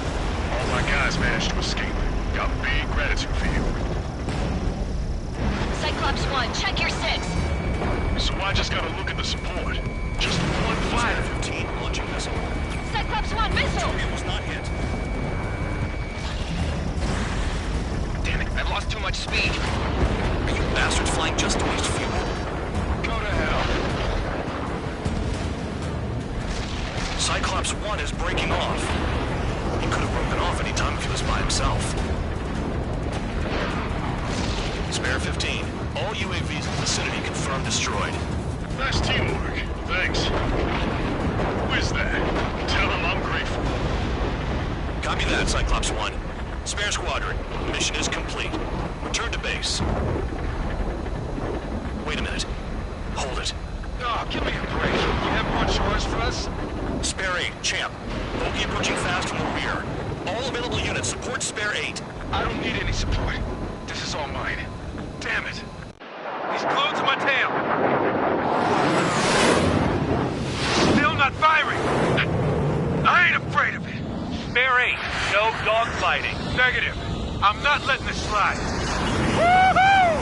All my guys managed to escape. Got big gratitude for you. Cyclops 1, check your 6! So I just gotta look at the support. Just one Spare fighter. 15, launching missile. Cyclops 1, missile! Target was not hit. Damn it, I've lost too much speed. Are you bastards flying just to waste fuel? Go to hell. Cyclops 1 is breaking off. He could have broken off any time if he was by himself. Spare 15. All UAVs in the vicinity confirmed destroyed. Nice teamwork. Thanks. Who is that? Tell him I'm grateful. Copy that, Cyclops 1. Spare squadron. Mission is complete. Return to base. Wait a minute. Hold it. Oh, give me a break. You have more chores for us? Spare 8, champ. Bogey approaching fast from the rear. All available units support Spare 8. I don't need any support. This is all mine. Damn it. He's glued to my tail. Still not firing. I ain't afraid of it. Spare 8, no dogfighting. Negative. I'm not letting this slide. Woohoo!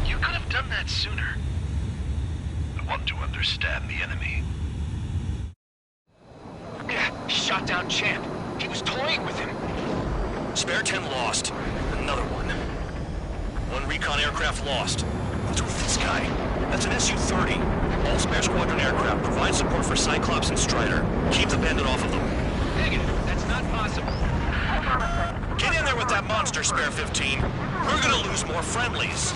You could have done that sooner. I want to understand the enemy. Yeah, shit. guy. That's an Su-30. All spare squadron aircraft provide support for Cyclops and Strider. Keep the bandit off of them. Negative. That's not possible. Get in there with that monster, Spare 15. We're gonna lose more friendlies.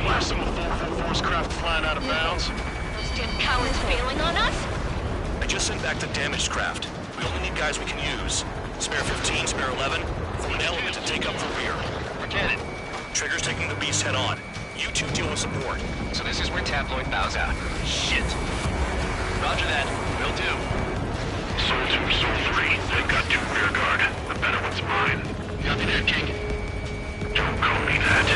Blast some of 444's craft flying out of bounds. Those damn cowards bailing on us? I just sent back the damaged craft. We only need guys we can use. Spare 15, Spare 11, from an element to take up the rear. Forget it. Trigger's taking the beast head on. You two deal with support. So this is where Tabloid bows out. Shit. Roger that. Will do. Soul 2, Soul 3. They've got 2 rear guard. The better one's mine. Copy that, King. Don't call me that.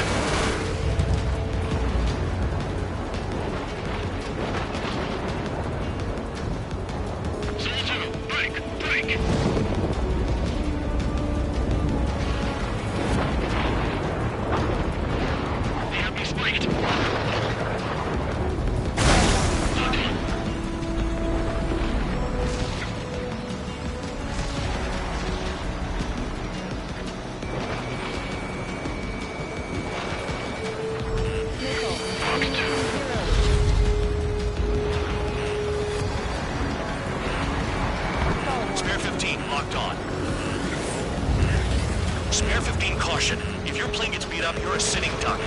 Spare 15, caution. If your plane gets beat up, you're a sitting duck.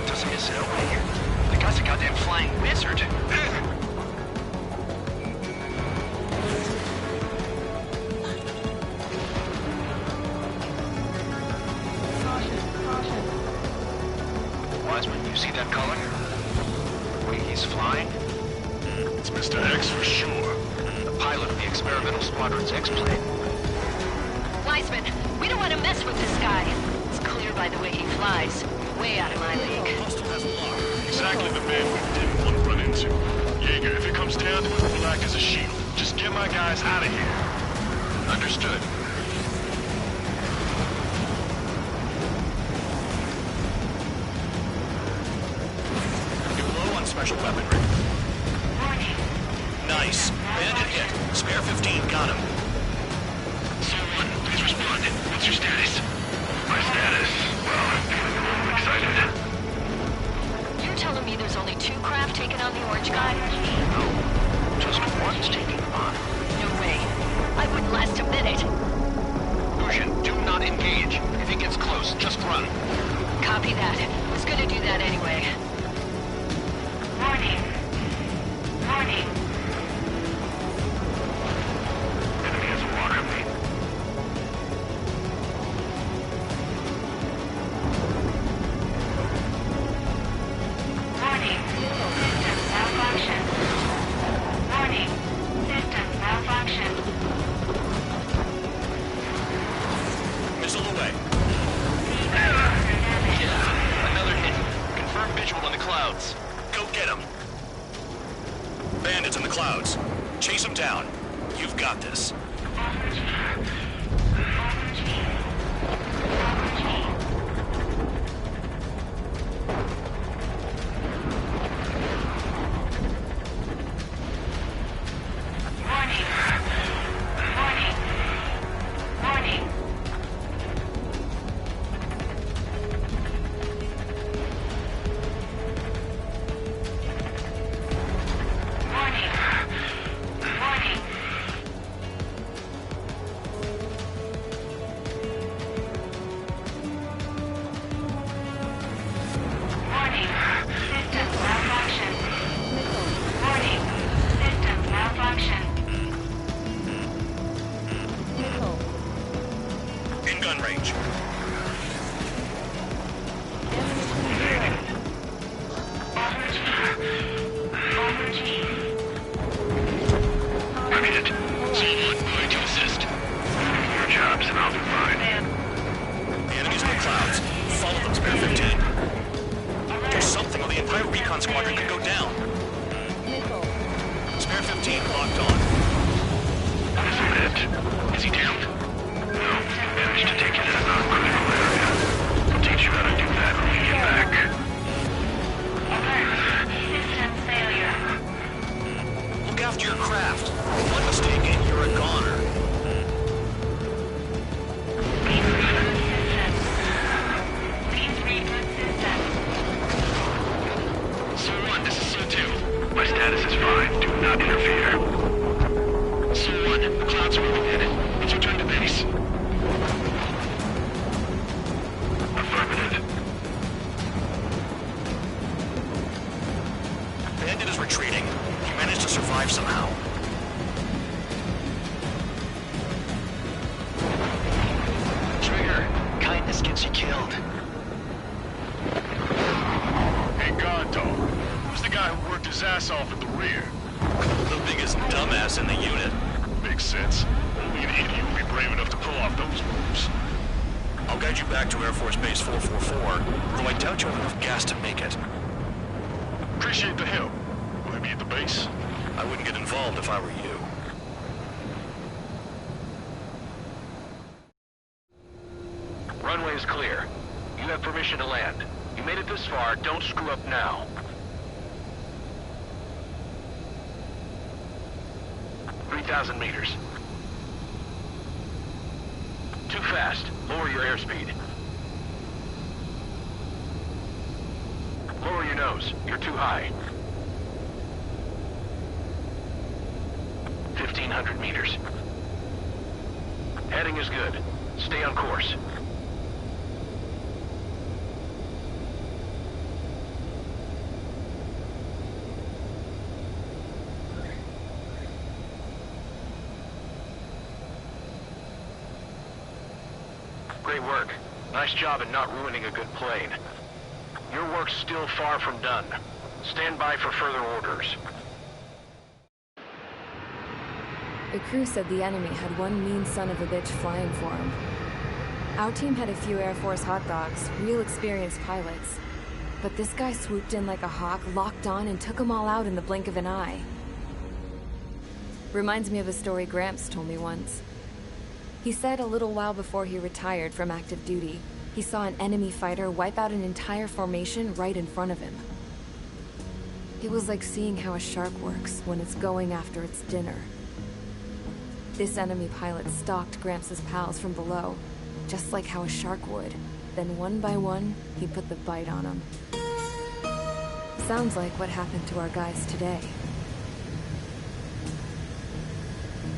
Doesn't get set over here. The guy's a goddamn flying wizard. Wiseman, you see that color? The way he's flying? It's Mr. X for sure. The pilot of the experimental squadron's X-plane. Wiseman, we don't want to mess with this guy. It's clear by the way he flies. Way out of my league. Exactly the man we didn't want to run into. Jaeger, if it comes down to it, we'll act as a shield. Just get my guys out of here. Understood. You're low on special weaponry. Nice. Bandit hit. Spare 15 got him. Someone, please respond. What's your status? My status? Well, I'm feeling a little excited. You're telling me there's only 2 craft taking on the orange guy? No. Just one's taking him on. No way. I wouldn't last a minute. Lucian, do not engage. If he gets close, just run. Copy that. Was gonna do that anyway. Warning. Warning. Enemy has a walker lead. Warning. System malfunction. Warning. System malfunction. Missile away. Yeah, another hit. Confirm visual in the clouds. Go get him. Bandits in the clouds. Chase them down. You've got this. Warning. Warning. Warning. Warning. Warning. Warning. System malfunction. Warning. System malfunction. In gun range. I made it. Someone going to assist. Your jobs and I'll do mine. The enemy's in the clouds. Follow them, Spare 15. There's something or the entire recon squadron could go down. Spare 15 locked on. Isn't it? Is he down? No. Managed to take it in a non-critical area. I'll teach you how to do that when we get back. Alert. System failure. Look after your craft. One mistake and you're a goner. killed. Hey, God Dog. Who's the guy who worked his ass off at the rear? The biggest dumbass in the unit. Makes sense. Only an idiot would be brave enough to pull off those moves. I'll guide you back to Air Force Base 444, though I doubt you have enough gas to make it. Appreciate the help. Will they be at the base? I wouldn't get involved if I were you. Runway is clear. You have permission to land. You made it this far, don't screw up now. 3,000 meters. Too fast. Lower your airspeed. Lower your nose. You're too high. 1,500 meters. Heading is good. Stay on course. Great work. Nice job in not ruining a good plane. Your work's still far from done. Stand by for further orders. The crew said the enemy had one mean son of a bitch flying for him. Our team had a few Air Force hot dogs, real experienced pilots. But this guy swooped in like a hawk, locked on, and took them all out in the blink of an eye. Reminds me of a story Gramps told me once. He said a little while before he retired from active duty, he saw an enemy fighter wipe out an entire formation right in front of him. It was like seeing how a shark works when it's going after its dinner. This enemy pilot stalked Gramps' pals from below, just like how a shark would. Then one by one, he put the bite on them. Sounds like what happened to our guys today.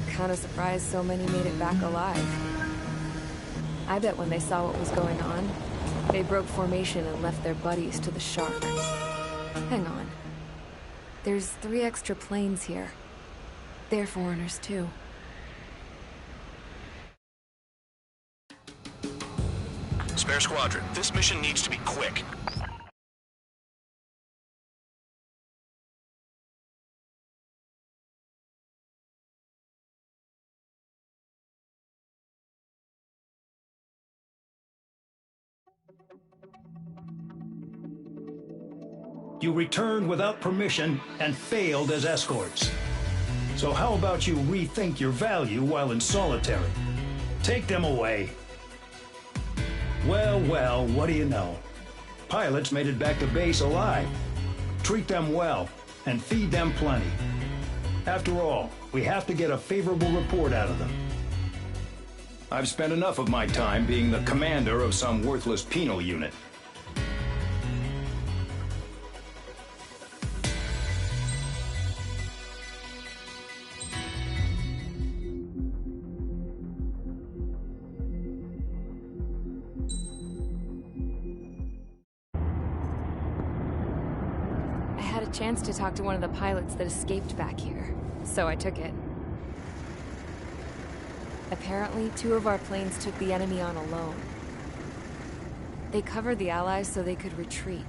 Kinda surprised so many made it back alive. I bet when they saw what was going on, they broke formation and left their buddies to the shark. Hang on. There's 3 extra planes here. They're foreigners too. Spare squadron, this mission needs to be quick. You returned without permission and failed as escorts. So how about you rethink your value while in solitary? Take them away. Well, well, what do you know? Pilots made it back to base alive. Treat them well and feed them plenty. After all, we have to get a favorable report out of them. I've spent enough of my time being the commander of some worthless penal unit. Chance to talk to one of the pilots that escaped back here, so I took it. Apparently, 2 of our planes took the enemy on alone. They covered the Allies so they could retreat.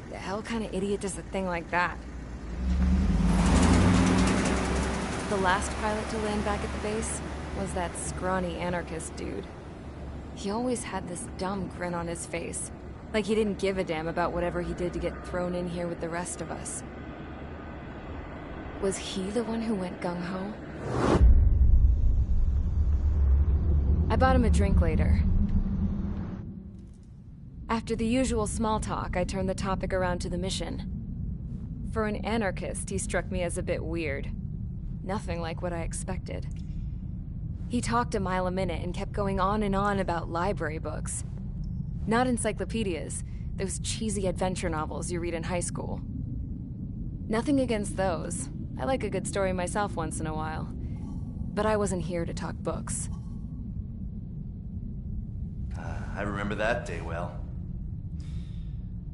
The hell kind of idiot does a thing like that? The last pilot to land back at the base was that scrawny anarchist dude. He always had this dumb grin on his face. Like he didn't give a damn about whatever he did to get thrown in here with the rest of us. Was he the one who went gung-ho? I bought him a drink later. After the usual small talk, I turned the topic around to the mission. For an anarchist, he struck me as a bit weird. Nothing like what I expected. He talked a mile a minute and kept going on and on about library books. Not encyclopedias, those cheesy adventure novels you read in high school. Nothing against those. I like a good story myself once in a while. But I wasn't here to talk books. I remember that day well.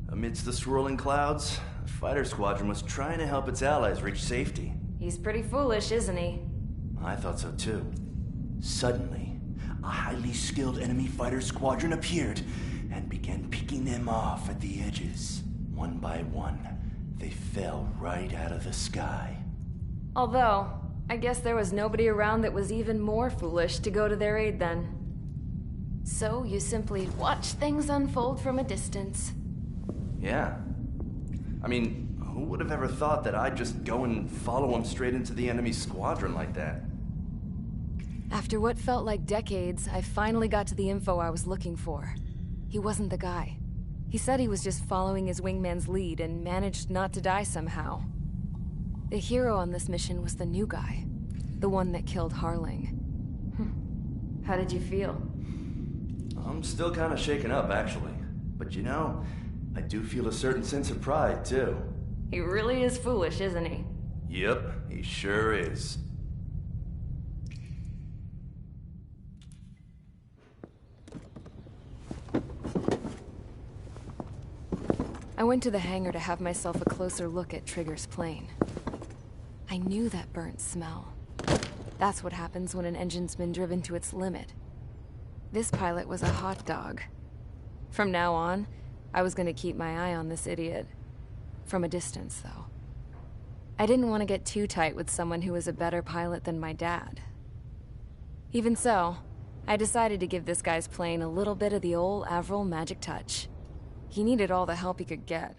Amidst the swirling clouds, the fighter squadron was trying to help its allies reach safety. He's pretty foolish, isn't he? I thought so too. Suddenly, a highly skilled enemy fighter squadron appeared and began picking them off at the edges. One by one, they fell right out of the sky. Although, I guess there was nobody around that was even more foolish to go to their aid then. So you simply watch things unfold from a distance. Yeah. I mean, who would have ever thought that I'd just go and follow him straight into the enemy squadron like that? After what felt like decades, I finally got to the info I was looking for. He wasn't the guy. He said he was just following his wingman's lead and managed not to die somehow. The hero on this mission was the new guy. The one that killed Harling. How did you feel? I'm still kind of shaken up, actually. But you know, I do feel a certain sense of pride, too. He really is foolish, isn't he? Yep, he sure is. I went to the hangar to have myself a closer look at Trigger's plane. I knew that burnt smell. That's what happens when an engine's been driven to its limit. This pilot was a hot dog. From now on, I was going to keep my eye on this idiot. From a distance, though. I didn't want to get too tight with someone who was a better pilot than my dad. Even so, I decided to give this guy's plane a little bit of the old Avril magic touch. He needed all the help he could get.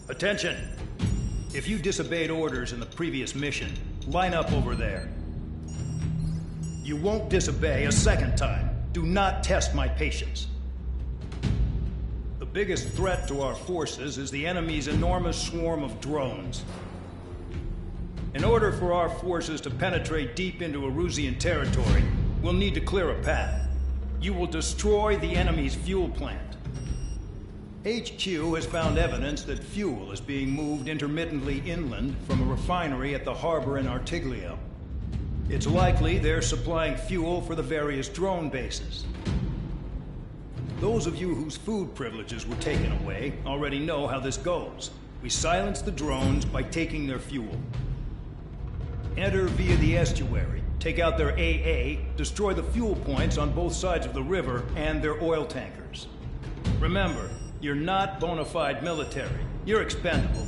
Attention! If you disobeyed orders in the previous mission, line up over there. You won't disobey a second time. Do not test my patience. The biggest threat to our forces is the enemy's enormous swarm of drones. In order for our forces to penetrate deep into Erusian territory, we'll need to clear a path. You will destroy the enemy's fuel plant. HQ has found evidence that fuel is being moved intermittently inland from a refinery at the harbor in Artiglio. It's likely they're supplying fuel for the various drone bases. Those of you whose food privileges were taken away already know how this goes. We silence the drones by taking their fuel. Enter via the estuary, take out their AA, destroy the fuel points on both sides of the river and their oil tankers. Remember, you're not bona fide military. You're expendable.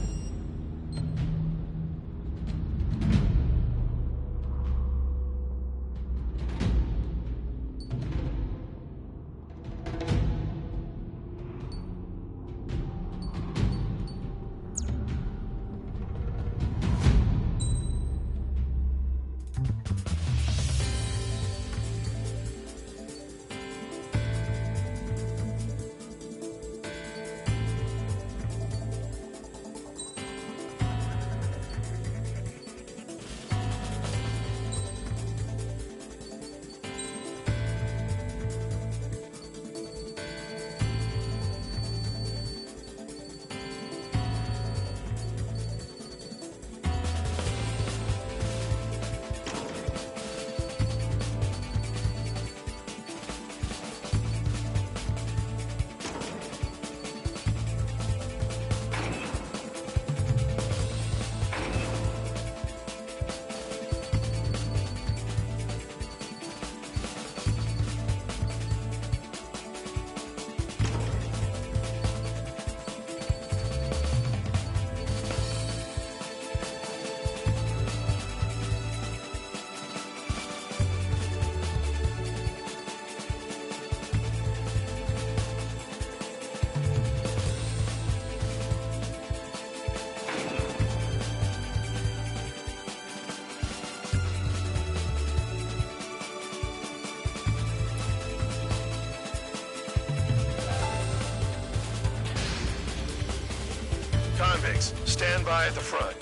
Convicts, stand by at the front.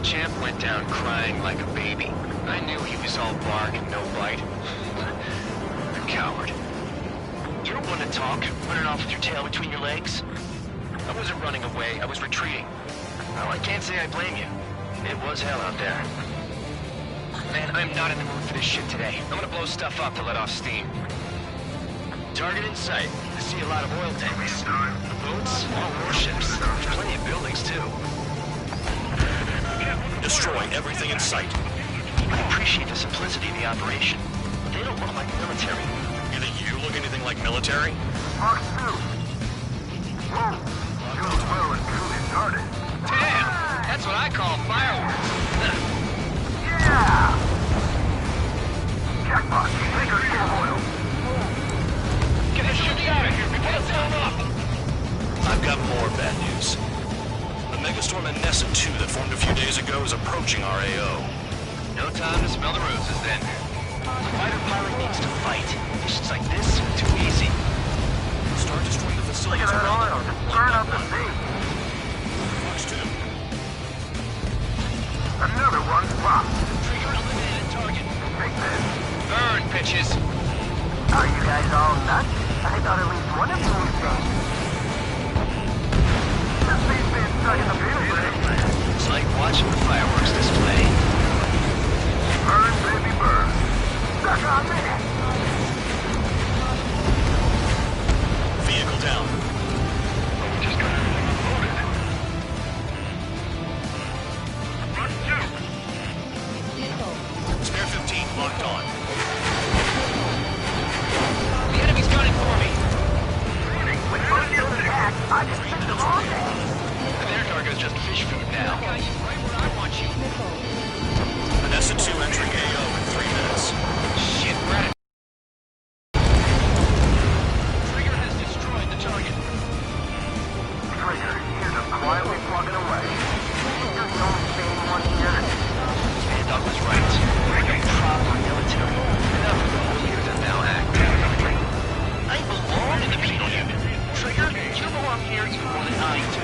Champ went down crying like a baby. I knew he was all bark and no bite. A coward. You're one to talk, running off with your tail between your legs. I wasn't running away, I was retreating. Well, I can't say I blame you. It was hell out there. Man, I'm not in the mood for this shit today. I'm gonna blow stuff up to let off steam. Target in sight. I see a lot of oil tanks. Boats, more warships. There's plenty of buildings, too. Destroy everything in sight. I appreciate the simplicity of the operation, but they don't look like military. You think you look anything like military? Mark 2. Whoa. Feels well and truly started. Damn! That's what I call fireworks. Yeah! Jackpot, take her full oil. Get this shit out of here before it's blown up! I've got more bad news. The megastorm in Nessa 2 that formed a few days ago is approaching our AO. No time to smell the roses, then. The fighter pilot needs to fight. Missions like this are too easy. Start destroying the facilities Look at that around oil. them. Burn up the sea. Fox 2. Another one popped. Trigger eliminated target. Take this. Burn, bitches. Are you guys all nuts? I thought at least one of you was safe. This thing's been stuck in the field, It's like watching the fireworks display. Burn, baby, burn. Stuck on me. Vehicle down. We just got everything loaded. Run 2. Spare 15 locked on. The enemy's gunning for me. When you're under attack, I just spent them all day. Their target is just fish food now. Guys, right where I want you. Nessa 2 entering AO in 3 minutes. Shit, we're at it. Trigger has destroyed the target. Trigger, you're just quietly plugging away. You're the only sane one here. Bandog was right. Like a proper military. Enough of the leaders that now act. I belong in the penal unit. Trigger, you belong here even more than I do.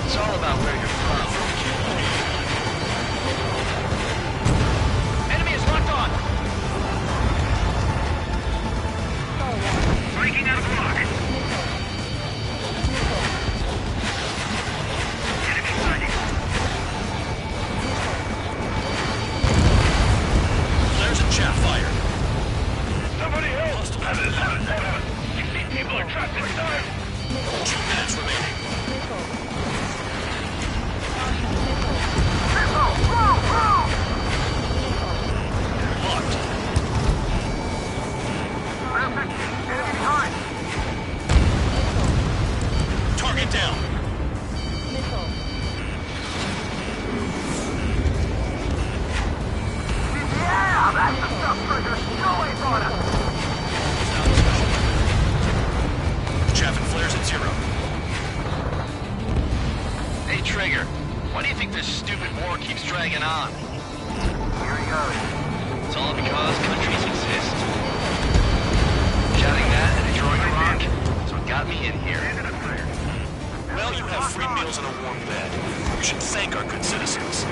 It's all about where you're from. Enemy is locked on! Breaking out of block. Enemy sighting. Flares and chaff fired. Somebody help! 16 people are trapped inside. 2 minutes remaining. Missile! Whoa! Locked. Round 15, enemy behind. Target down. Yeah, that's the stuff, Trigger. No way on us. Chaff and flares at 0. Hey, Trigger. Why do you think this stupid war keeps dragging on? Here he goes. It's all because countries exist. Shouting that and throwing a rock? That's what got me in here. Well, you have free meals and a warm bed. You should thank our good citizens. I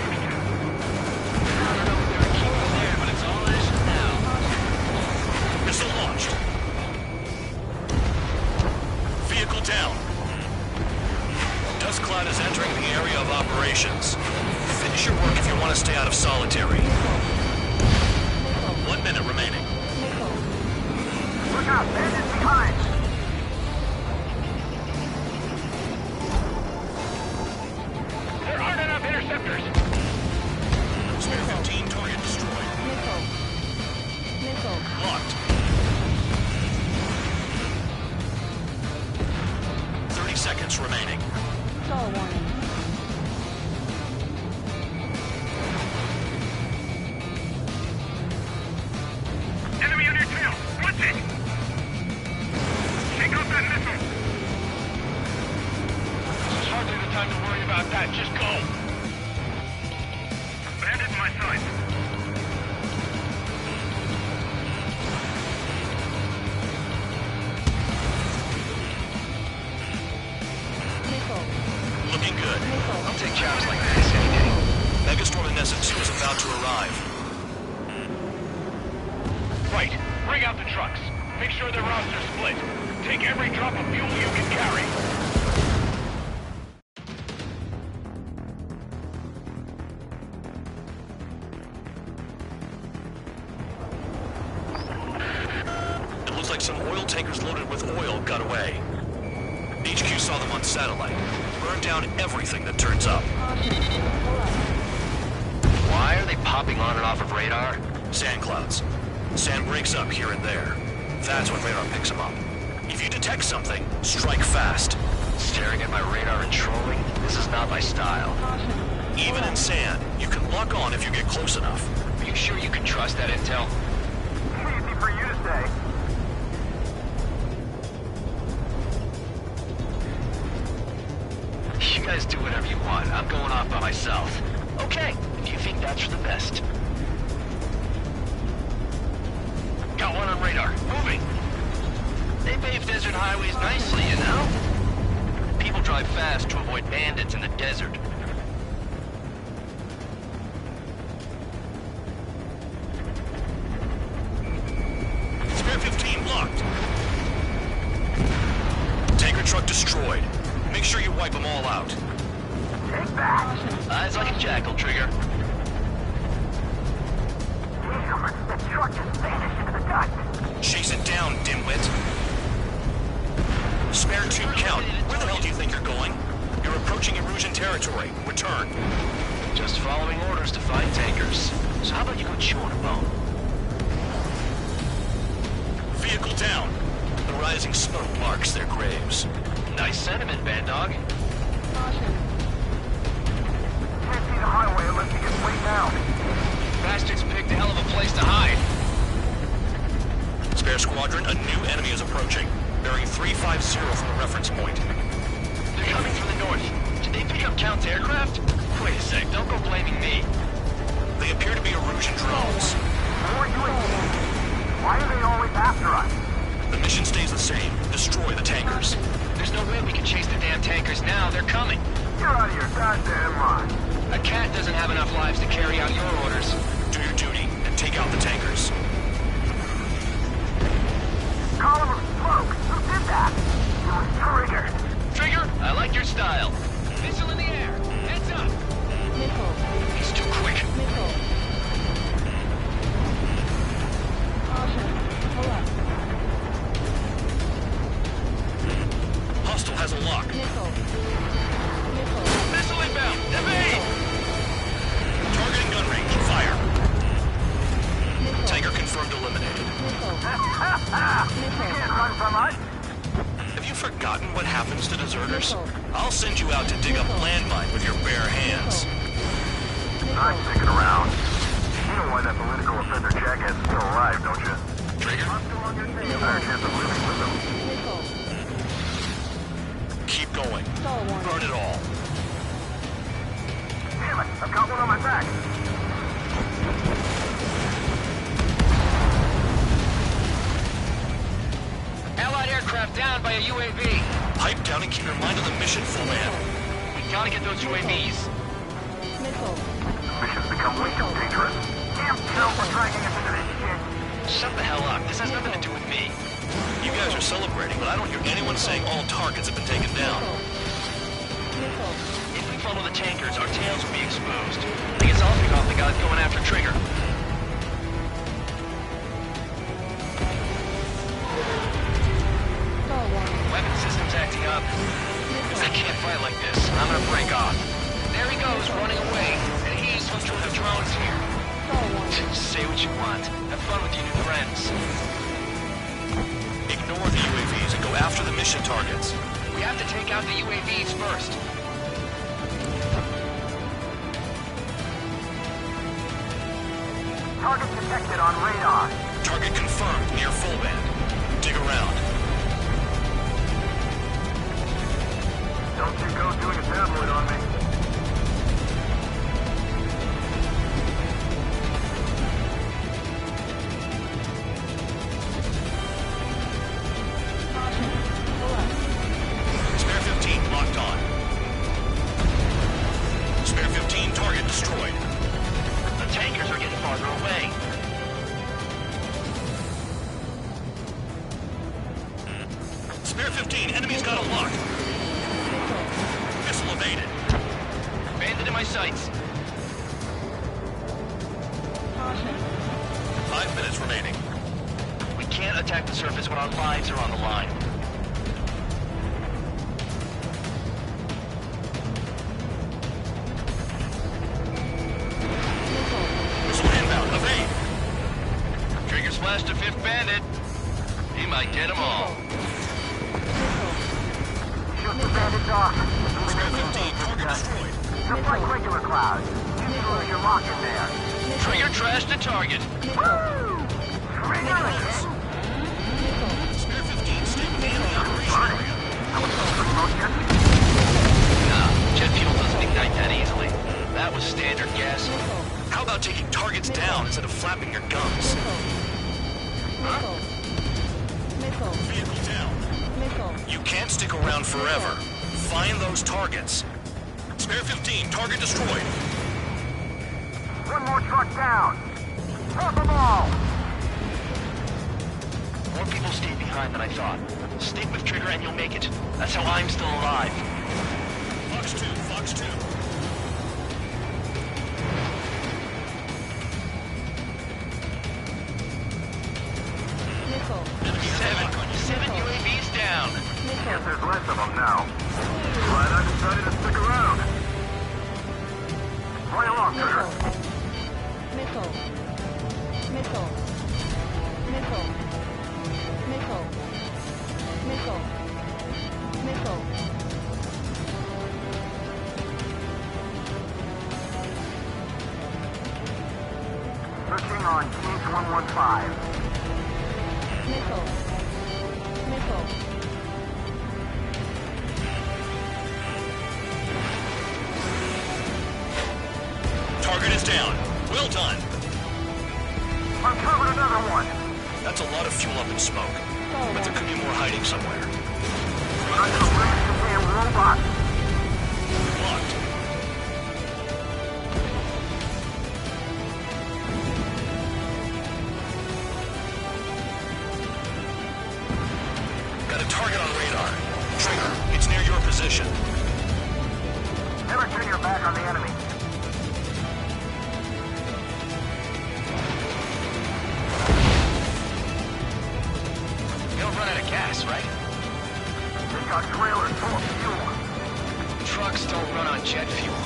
don't know if they're keeping there, but it's all ashes now. Missile launched. Vehicle down. Dust cloud is entering the area of operations. Finish your work if you want to stay out of solitary. 1 minute remaining. Look out, bandits behind. There aren't enough interceptors! Spare 15 target destroyed. Locked. 30 seconds remaining. Enemy on your tail. Watch it. Take off that missile. This is hardly the time to worry about that. Just go! Bandit in my sight. Looking good. I'll take jobs like this any day. Megastorm in Nessun 2 is about to arrive. Right. Bring out the trucks. Make sure their routes are split. Take every drop of fuel you can carry. It looks like some oil tankers loaded with oil got away. HQ saw them on satellite. Burned down everything that turns up. Why are they popping on and off of radar? Sand clouds. Sand breaks up here and there. That's when radar picks them up. If you detect something, strike fast. Staring at my radar and trolling? This is not my style. Even in sand, you can lock on if you get close enough. Are you sure you can trust that intel? Easy for you to say. You guys do whatever you want. I'm going off by myself. Okay, if you think that's for the best. Got one on radar. Moving. They pave desert highways nicely, you know? People drive fast to avoid bandits in the desert. Spare 15 blocked. Tanker truck destroyed. Make sure you wipe them all out. Take back. Eyes like a jackal, Trigger. Damn, the truck just vanished into the dust. Chase it down, dimwit. Spare 2 count. Where the hell do you think you're going? You're approaching Erusian territory. Return. Just following orders to find tankers. So how about you go chew on a bone? Vehicle down. The rising smoke marks their graves. Nice sentiment, Bad Dog. Can't see the highway unless you get way down. Bastards picked a hell of a place to hide. Spare squadron, a new enemy is approaching. Bearing 350 from the reference point. They're coming from the north. Did they pick up counter-aircraft? Wait a sec, don't go blaming me. They appear to be Erusian drones. More UAVs. Why are they always after us? The mission stays the same. Destroy the tankers. There's no way we can chase the damn tankers now. They're coming. You're out of your goddamn mind. A cat doesn't have enough lives to carry out your orders. Do your duty and take out the tankers. Column of smoke. Who did that? It was Trigger. Trigger, I like your style. Missile in the air. Heads up. He's too quick. Hostile has a lock. Missile inbound. Evade! Targeting gun range. Fire. Tanker confirmed eliminated. You can't run from us. Have you forgotten what happens to deserters? I'll send you out to dig up landmine with your bare hands. I'm sticking around. You know why that political offender jackass is still alive, don't you? Trigger? Higher chance of living with him. Keep going. Burn it all. Damn it, I've got one on my back. Allied aircraft down by a UAV. Pipe down and keep your mind on the mission, full man. We gotta get those UAVs. Mission's become way too dangerous. Damn hell, we're dragging us into this shit. Shut the hell up. This has nothing to do with me. You guys are celebrating, but I don't hear anyone saying all targets have been taken down. If we follow the tankers, our tails will be exposed. I guess I'll pick off the guys going after Trigger. Weapon system's acting up. I can't fight like this. I'm gonna break off. There he goes, running away. And he's supposed to have drones here. Say what you want. Have fun with your new friends. Ignore the UAVs and go after the mission targets. We have to take out the UAVs first. Target detected on radar. Target confirmed near full band. Dig around. Don't you go doing a tabloid on me. Spare 15 locked on. Spare 15 target destroyed. my sights. 5 minutes remaining. We can't attack the surface when our lives are on the line. Missile inbound. Evade. Trigger splashed a fifth bandit. He might get them all. Shoot the bandits off. Spare 15. Target destroyed. Just like regular clouds. You throw your lock in there. Trigger trashed the target. Woo! Trigger! Spare 15. Stay within the operation area. Nah, jet fuel doesn't ignite that easily. That was standard gas. How about taking targets down instead of flapping your gums? Vehicle down. You can't stick around forever. Find those targets. Spare 15. Target destroyed. One more truck down. Drop them all. More people stayed behind than I thought. Stick with Trigger and you'll make it. That's how I'm still alive. Fox 2. Fox 2. Seven UAVs down. Guess there's less of them now. Glad I decided to stick around. Play along, Trigger. Missile. Missile. Missile. Missile. Missile. Missile. Searching on Case 115. Missile. Missile. Target is down. Well done. Uncovered another one. That's a lot of fuel up in smoke. But there could be more hiding somewhere. I'm gonna raise the damn robot. Blocked. Got a target on radar. Trigger, it's near your position. Never turn your back on the enemy. You don't run out of gas, right? They got trailers full of fuel. Trucks don't run on jet fuel.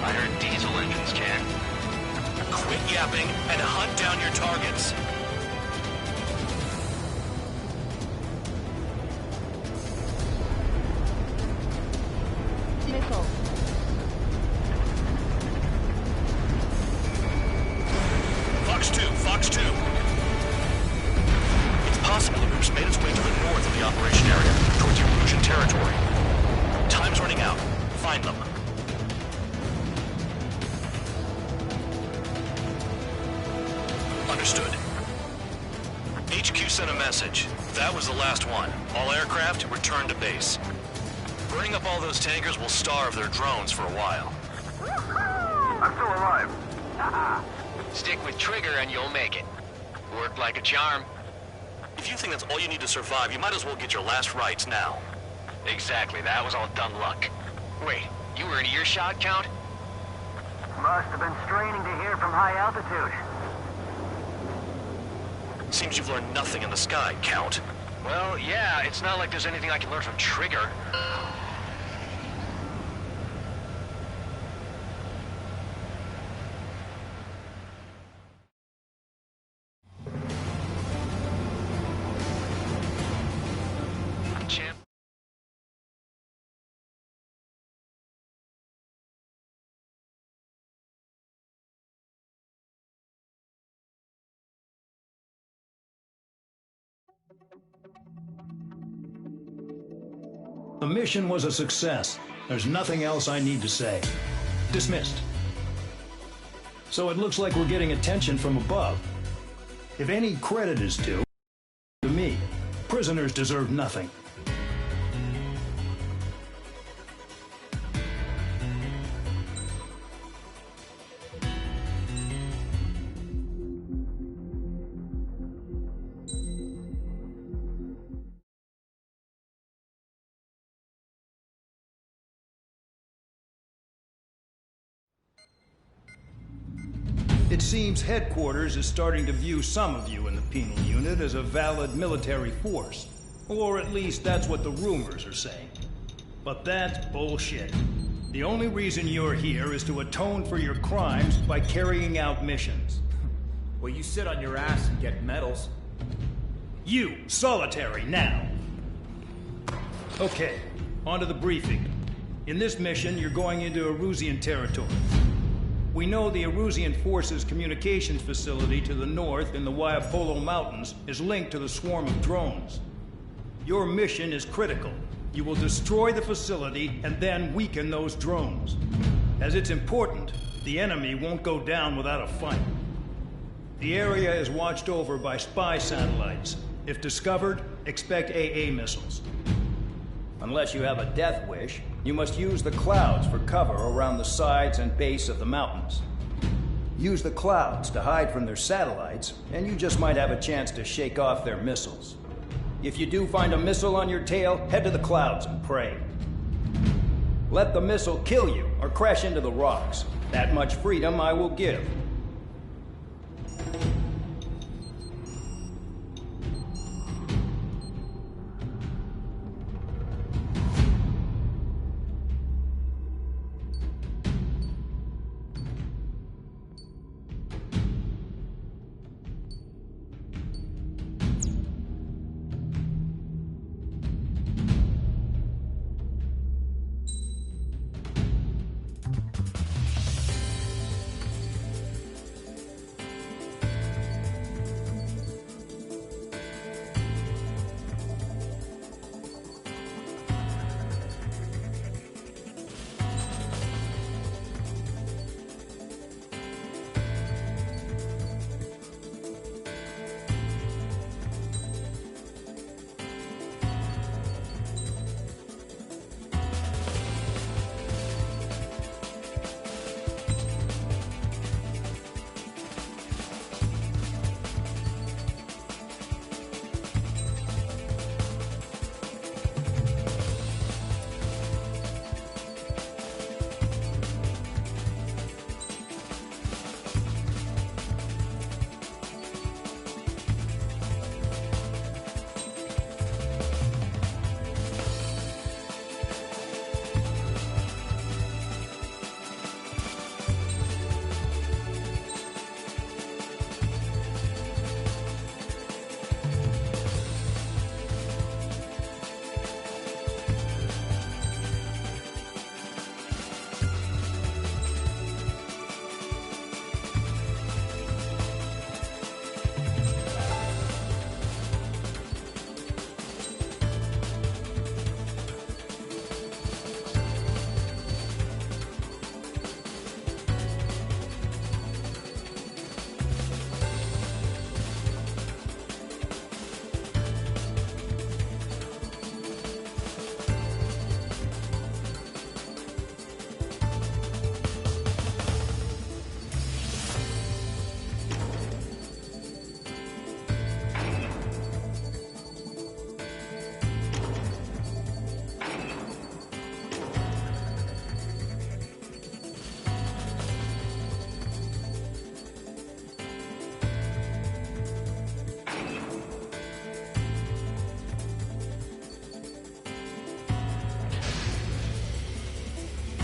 I heard diesel engines can. Quit yapping and hunt down your targets. Missile. Fox 2, Fox 2. It's possible the group's made its way to the north of the operation area, towards Erusian territory. Time's running out. Find them. Understood. HQ sent a message. That was the last one. All aircraft, return to base. Burning up all those tankers will starve their drones for a while. I'm still alive. Stick with Trigger and you'll make it. Worked like a charm. If you think that's all you need to survive, you might as well get your last rites now. Exactly, that was all dumb luck. Wait, you were in earshot, Count? Must have been straining to hear from high altitude. Seems you've learned nothing in the sky, Count. Well, yeah, it's not like there's anything I can learn from Trigger. Champ. The mission was a success. There's nothing else I need to say. Dismissed. So it looks like we're getting attention from above. If any credit is due to me, prisoners deserve nothing. It seems headquarters is starting to view some of you in the penal unit as a valid military force. Or at least that's what the rumors are saying. But that's bullshit. The only reason you're here is to atone for your crimes by carrying out missions. Well, you sit on your ass and get medals. You, Solitary, now. Okay, on to the briefing. In this mission, you're going into Erusian territory. We know the Erusian Forces communications facility to the north in the Waiapolo Mountains is linked to the swarm of drones. Your mission is critical. You will destroy the facility and then weaken those drones. As it's important, the enemy won't go down without a fight. The area is watched over by spy satellites. If discovered, expect AA missiles. Unless you have a death wish, you must use the clouds for cover around the sides and base of the mountains. Use the clouds to hide from their satellites, and you just might have a chance to shake off their missiles. If you do find a missile on your tail, head to the clouds and pray. Let the missile kill you or crash into the rocks. That much freedom I will give.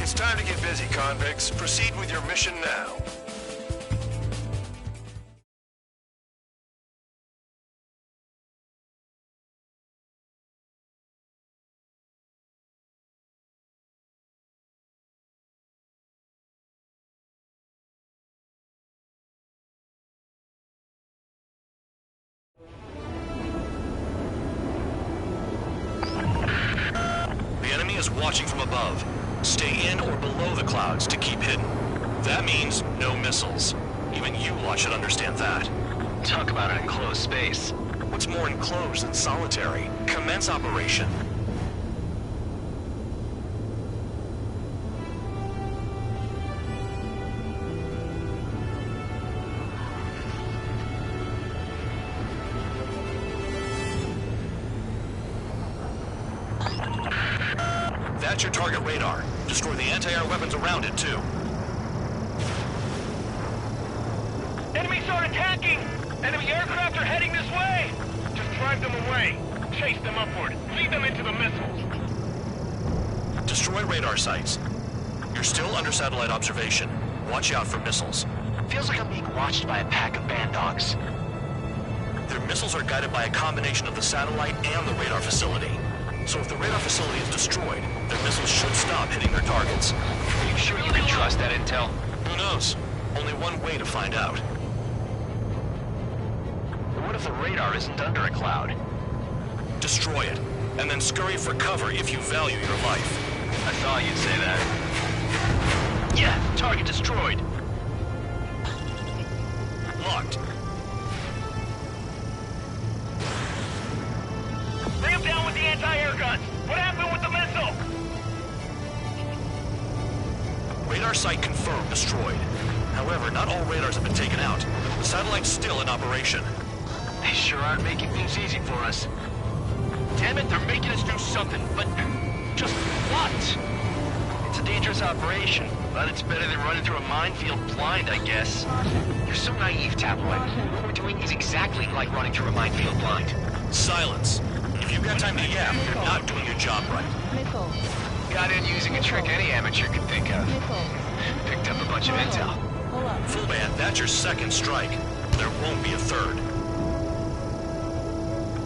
It's time to get busy, convicts. Proceed with your mission now. The enemy is watching from above. Stay in or below the clouds to keep hidden. That means no missiles. Even you lot should understand that. Talk about an enclosed space. What's more enclosed than solitary? Commence operation. That's your target radar. Destroy the anti-air weapons around it, too. Enemies are attacking! Enemy aircraft are heading this way! Just drive them away. Chase them upward. Lead them into the missiles. Destroy radar sites. You're still under satellite observation. Watch out for missiles. Feels like I'm being watched by a pack of band dogs. Their missiles are guided by a combination of the satellite and the radar facility. So if the radar facility is destroyed, their missiles should stop hitting their targets. Are you sure you can trust that intel? Who knows? Only one way to find out. But what if the radar isn't under a cloud? Destroy it, and then scurry for cover if you value your life. I thought you'd say that. Yeah, target destroyed. Locked. Ram down with the anti-air guns! What happened with the missile? Radar site confirmed destroyed. However, not all radars have been taken out. The satellite's still in operation. They sure aren't making things easy for us. Damn it, they're making us do something, but just what? It's a dangerous operation, but it's better than running through a minefield blind, I guess. You're so naive, Tabloid. What we're doing is exactly like running through a minefield blind. Silence. If you've got time to yap, you're not doing your job right. Missile. Got in using a trick any amateur could think of. Missile. Picked up a bunch of intel. Pull up. Full band, that's your second strike. There won't be a third.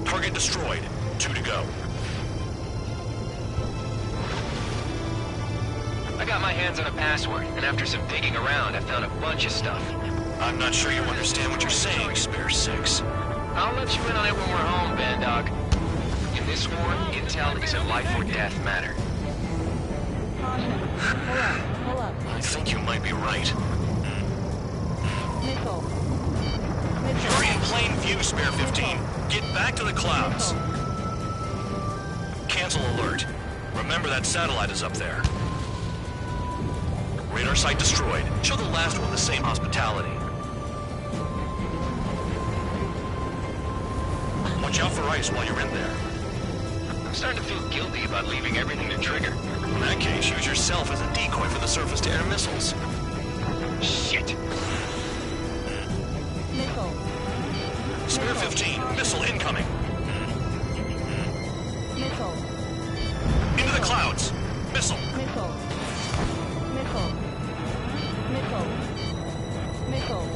Target destroyed. 2 to go. I got my hands on a password, and after some digging around, I found a bunch of stuff. I'm not sure you understand what you're saying, Spare 6. I'll let you in on it when we're home, Bandog. In this war, intel is a life or death matter. Pull up. I think you might be right. Missile. You're in plain view, Spare 15. Get back to the clouds. Cancel alert. Remember that satellite is up there. Radar site destroyed. Show the last one the same hospitality. Watch out for ice while you're in there. I'm starting to feel guilty about leaving everything to Trigger. In that case, use yourself as a decoy for the surface-to-air missiles. Shit! Missile. Spare 15, missile incoming. Missile. Into the clouds. Missile. Missile. Missile. Missile. Missile.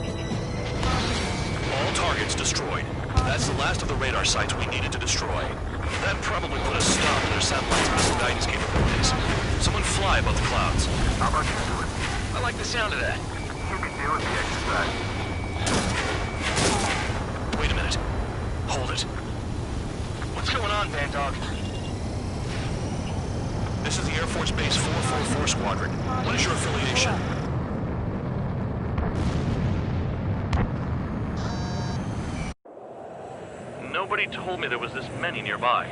All targets destroyed. That's the last of the radar sites we needed to destroy. That probably put a stop to their satellite's missile guidance capabilities. Someone fly above the clouds. How about you do it? I like the sound of that. You can deal with the exercise. Wait a minute. Hold it. What's going on, Bandog? This is the Air Force Base 444 Squadron. What is your affiliation? Nobody told me there was this many nearby.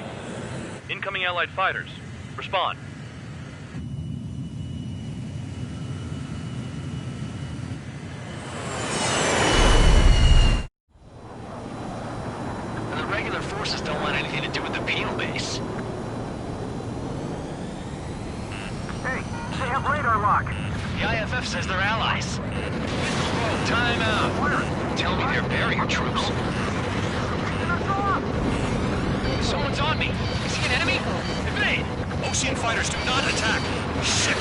Incoming Allied fighters. Respond. The regular forces don't want anything to do with the penal base. Hey, they have radar lock. The IFF says they're allies. Time out. Tell me they're barrier troops. Someone's on me. Is he an enemy? Evade! Ocean fighters do not attack. Shit!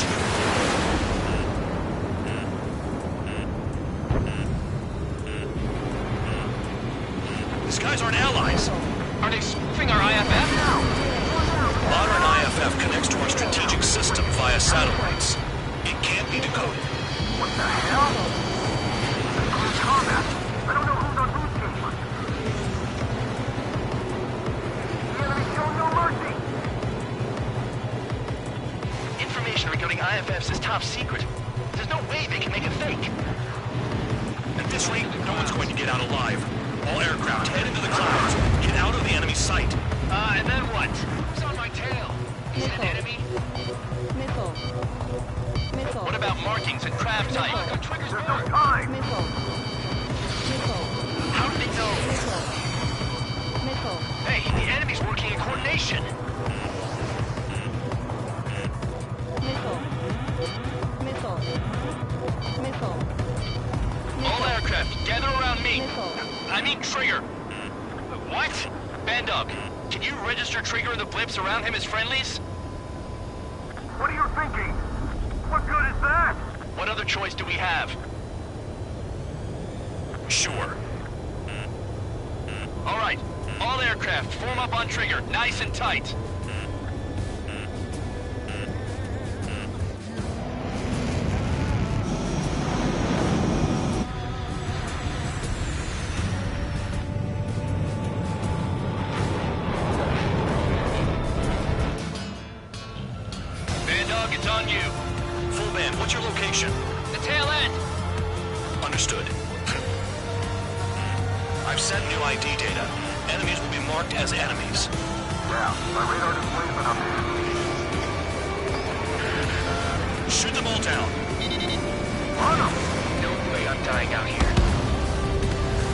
These guys aren't allies. Are they spoofing our IFF? Modern IFF connects to our strategic system via satellites. It can't be decoded. What the hell? Close combat. I don't know who's on whose team. The enemy showing no mercy. Information regarding IFFs is top secret. There's no way they can make it fake. At this rate, no one's going to get out alive. All aircraft head into the clouds. Get out of the enemy sight. And then what? Who's on my tail? Is it an enemy? Missile. Missile. What about markings and crab type? There's no time. Missile. Missile. How do they know? Missile. Missile. Hey, the enemy's working in coordination. Missile. Missile. Missile. All aircraft, gather me! I mean Trigger! What? Bandog, can you register Trigger and the blips around him as friendlies? What are you thinking? What good is that? What other choice do we have? Sure. All right, all aircraft, form up on Trigger, nice and tight. Bandog, it's on you. Full band, what's your location? The tail end. Understood. I've sent new ID data. Enemies will be marked as enemies. Yeah, my radar display's been updated. Shoot them all down. On them! No way I'm dying out here.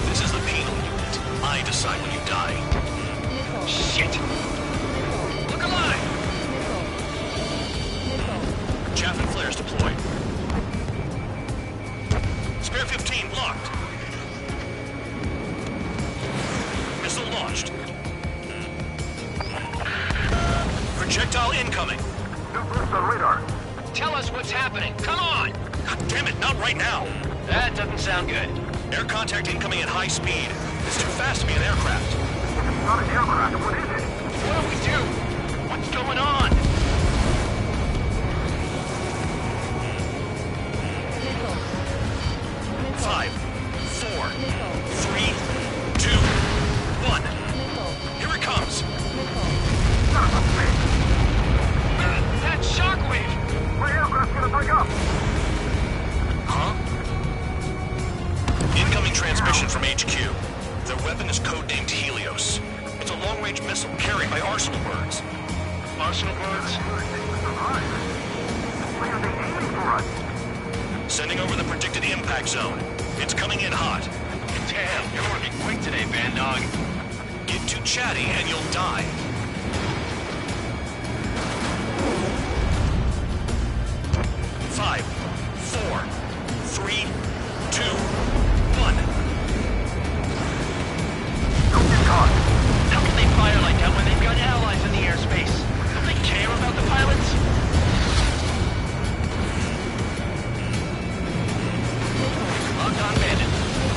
This is the penal unit. I decide when you die. Shit! Look alive! Chaff and flares deployed. Spare 15 blocked. Missile launched. Projectile incoming. New blips on radar. Tell us what's happening. Come on! God damn it, not right now. That doesn't sound good. Air contact incoming at high speed. It's too fast to be an aircraft. If it's not an aircraft, what is it? What do we do? What's going on? Five, four, three, two, one. Here it comes. That shockwave! My aircraft's gonna break up! Huh? Incoming transmission from HQ. Their weapon is codenamed Helios. It's a long-range missile carried by Arsenal birds. Arsenal birds? Why are they aiming for us? Sending over the predicted impact zone. It's coming in hot. Damn, you're gonna be quick today, Bandog. Get too chatty and you'll die. Five, four, three, two, one. Don't get caught! How can they fire like that when they've got allies in the airspace? Don't they care about the pilots? Locked on bandit.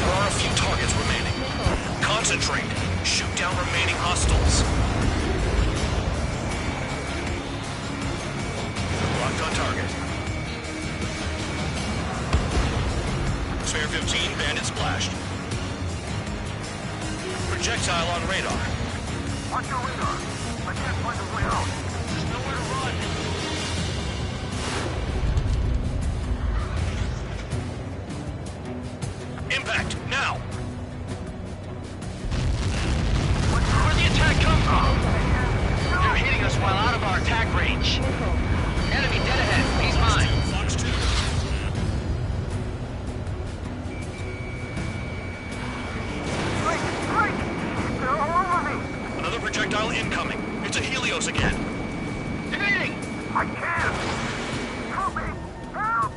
There are a few targets remaining. Concentrate. Shoot down remaining hostiles. Locked on target. Spare 15, bandit splashed. Projectile on radar. Watch your radar. I can't find a way out. There's nowhere to run. Impact, now! Where'd the attack come from? They're hitting us while out of our attack range. Enemy dead ahead. He's mine. Fox 2. Break! They're all over me! Another projectile incoming. It's a Helios again. Evading! I can't! Help me! Help!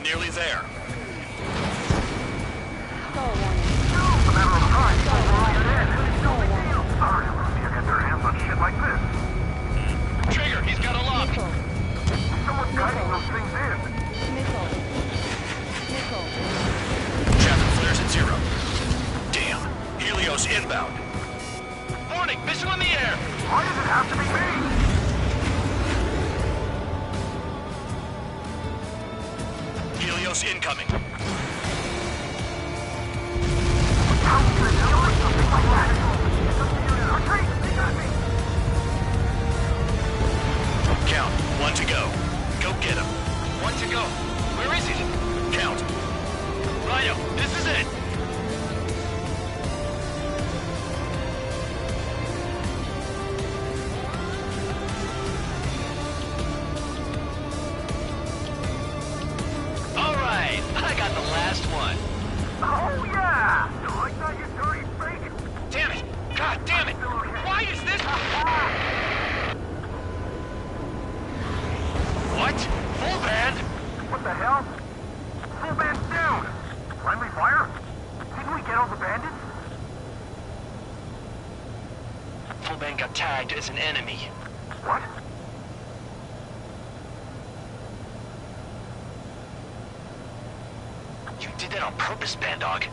Nearly there. It's a matter of time before we're on your end. It's no big deal. Sorry, you get their hands on shit like this. Trigger, he's got a lock. Someone's guiding those things in. Chaff and flares at 0. Damn. Helios inbound. Warning, missile in the air. Why does it have to be me? Helios incoming. Count. 1 to go. Go get him. 1 to go. Where is he? Count. Rhino, this is it. All right, I got the last one. Oh yeah! You like that, you dirty fake? Damn it! God damn it! Why is this? What? Full band? What the hell? Full band band got tagged as an enemy. What? You did that on purpose, Band Dog.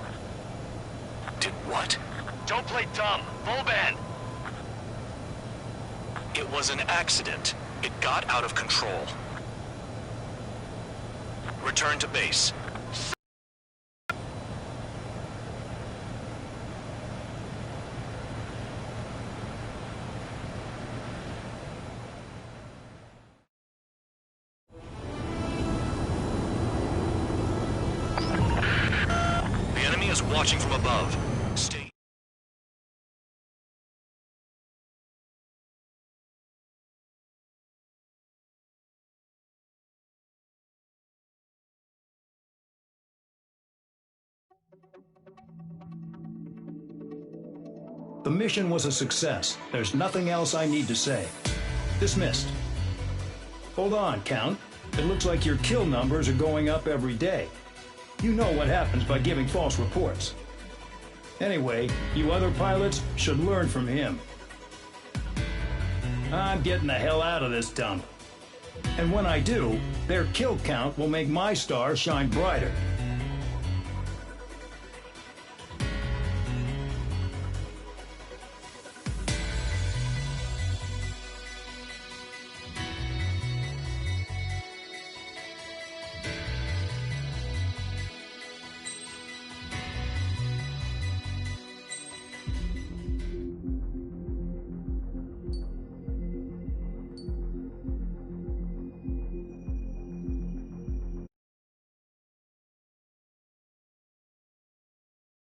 Did what? Don't play dumb. Full band. It was an accident. It got out of control. Return to base. The enemy is watching from above. Stay. The mission was a success. There's nothing else I need to say. Dismissed. Hold on, Count. It looks like your kill numbers are going up every day. You know what happens by giving false reports. Anyway, you other pilots should learn from him. I'm getting the hell out of this dump. And when I do, their kill count will make my star shine brighter.